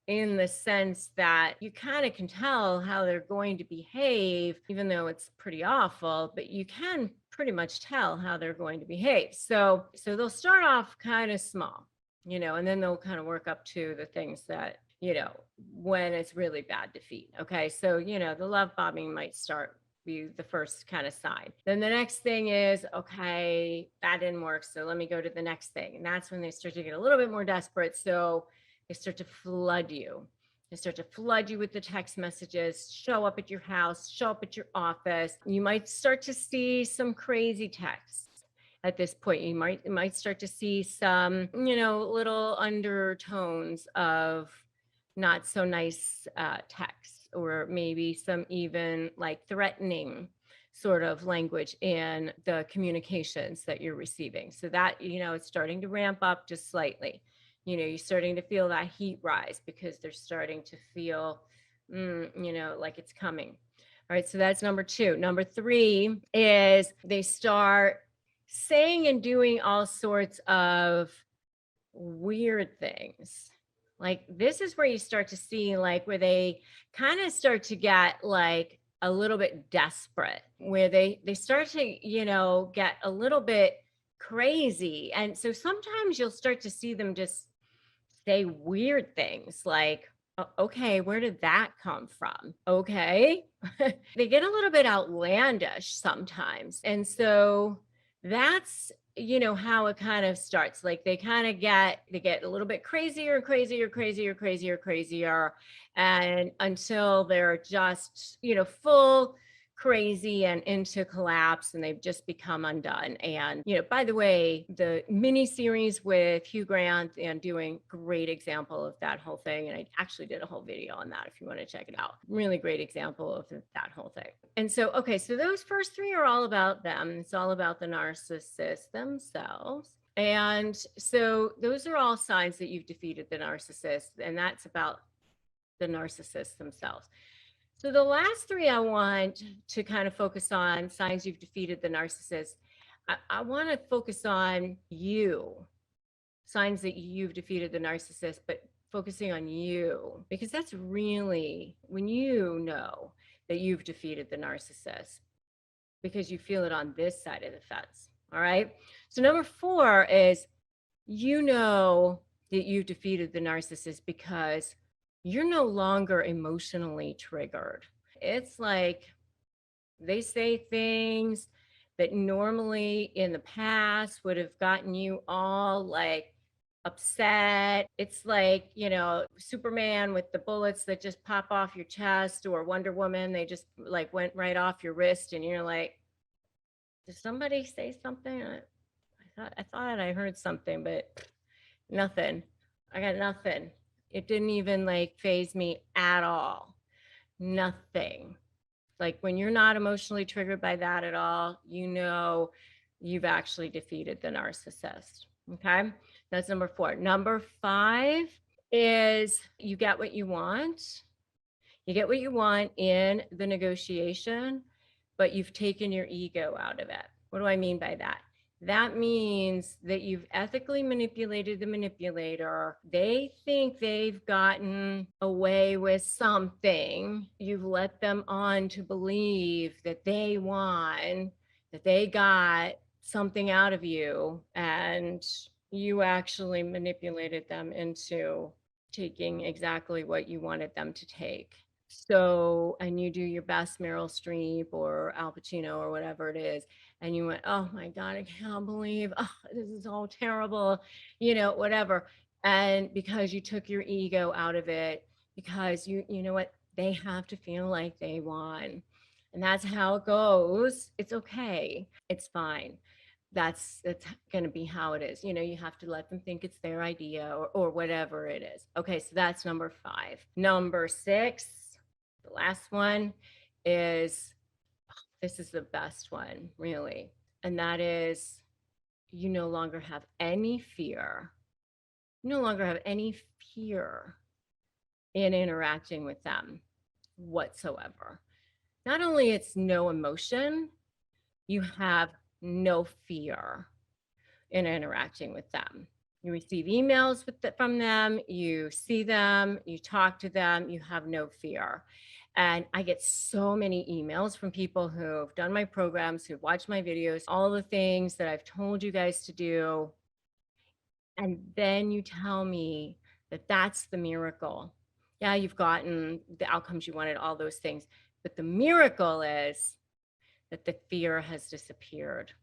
in the sense that you kind of can tell how they're going to behave, even though it's pretty awful, but you can pretty much tell how they're going to behave. So they'll start off kind of small, and then they'll kind of work up to the things that, when it's really bad defeat. Okay. So, the love bombing might be the first kind of sign. Then the next thing is, okay, that didn't work. So let me go to the next thing. And that's when they start to get a little bit more desperate. So they start to flood you. They start to flood you with the text messages, show up at your house, show up at your office. You might start to see some crazy texts at this point. You might start to see some, little undertones of not so nice texts, or maybe some even like threatening sort of language in the communications that you're receiving. So that, it's starting to ramp up just slightly. You're starting to feel that heat rise because they're starting to feel, like it's coming. All right. So that's number 2. Number 3 is they start saying and doing all sorts of weird things. Like, this is where you start to see, like, where they kind of start to get like a little bit desperate, where they start to, get a little bit crazy. And so sometimes you'll start to see them just say weird things like, okay, where did that come from? Okay. They get a little bit outlandish sometimes. And so that's, how it kind of starts. Like they get a little bit crazier, and until they're just, full crazy and into collapse, and they've just become undone. And, by the way, the mini series with Hugh Grant and doing great example of that whole thing. And I actually did a whole video on that if you want to check it out. Really great example of that whole thing. And so, okay, so those first 3 are all about them. It's all about the narcissist themselves. And so those are all signs that you've defeated the narcissist, and that's about the narcissists themselves. So the last 3 I want to kind of focus on, signs you've defeated the narcissist. I want to focus on you, signs that you've defeated the narcissist, but focusing on you, because that's really when you know that you've defeated the narcissist, because you feel it on this side of the fence. All right. So number 4 is, that you've defeated the narcissist because you're no longer emotionally triggered. It's like they say things that normally in the past would have gotten you all like upset. It's like, Superman with the bullets that just pop off your chest, or Wonder Woman, they just like went right off your wrist, and you're like, did somebody say something? I thought I heard something, but nothing. I got nothing. It didn't even like faze me at all. Nothing. Like when you're not emotionally triggered by that at all, you've actually defeated the narcissist. Okay. That's number 4. Number 5 is you get what you want. You get what you want in the negotiation, but you've taken your ego out of it. What do I mean by that? That means that you've ethically manipulated the manipulator. They think they've gotten away with something. You've let them on to believe that they won, that they got something out of you, and you actually manipulated them into taking exactly what you wanted them to take. So, and you do your best Meryl Streep or Al Pacino or whatever it is, and you went, oh my God, I can't believe, oh, this is all terrible, whatever. And because you took your ego out of it, because you know what, they have to feel like they won. And that's how it goes. It's okay. It's fine. That's going to be how it is. You have to let them think it's their idea or whatever it is. Okay, so that's number 5. Number 6, the last one is, this is the best one, really. And that is, you no longer have any fear. You no longer have any fear in interacting with them whatsoever. Not only it's no emotion, you have no fear in interacting with them. You receive emails from them, you see them, you talk to them, you have no fear. And I get so many emails from people who've done my programs, who've watched my videos, all the things that I've told you guys to do. And then you tell me that that's the miracle. Yeah, you've gotten the outcomes you wanted, all those things. But the miracle is that the fear has disappeared.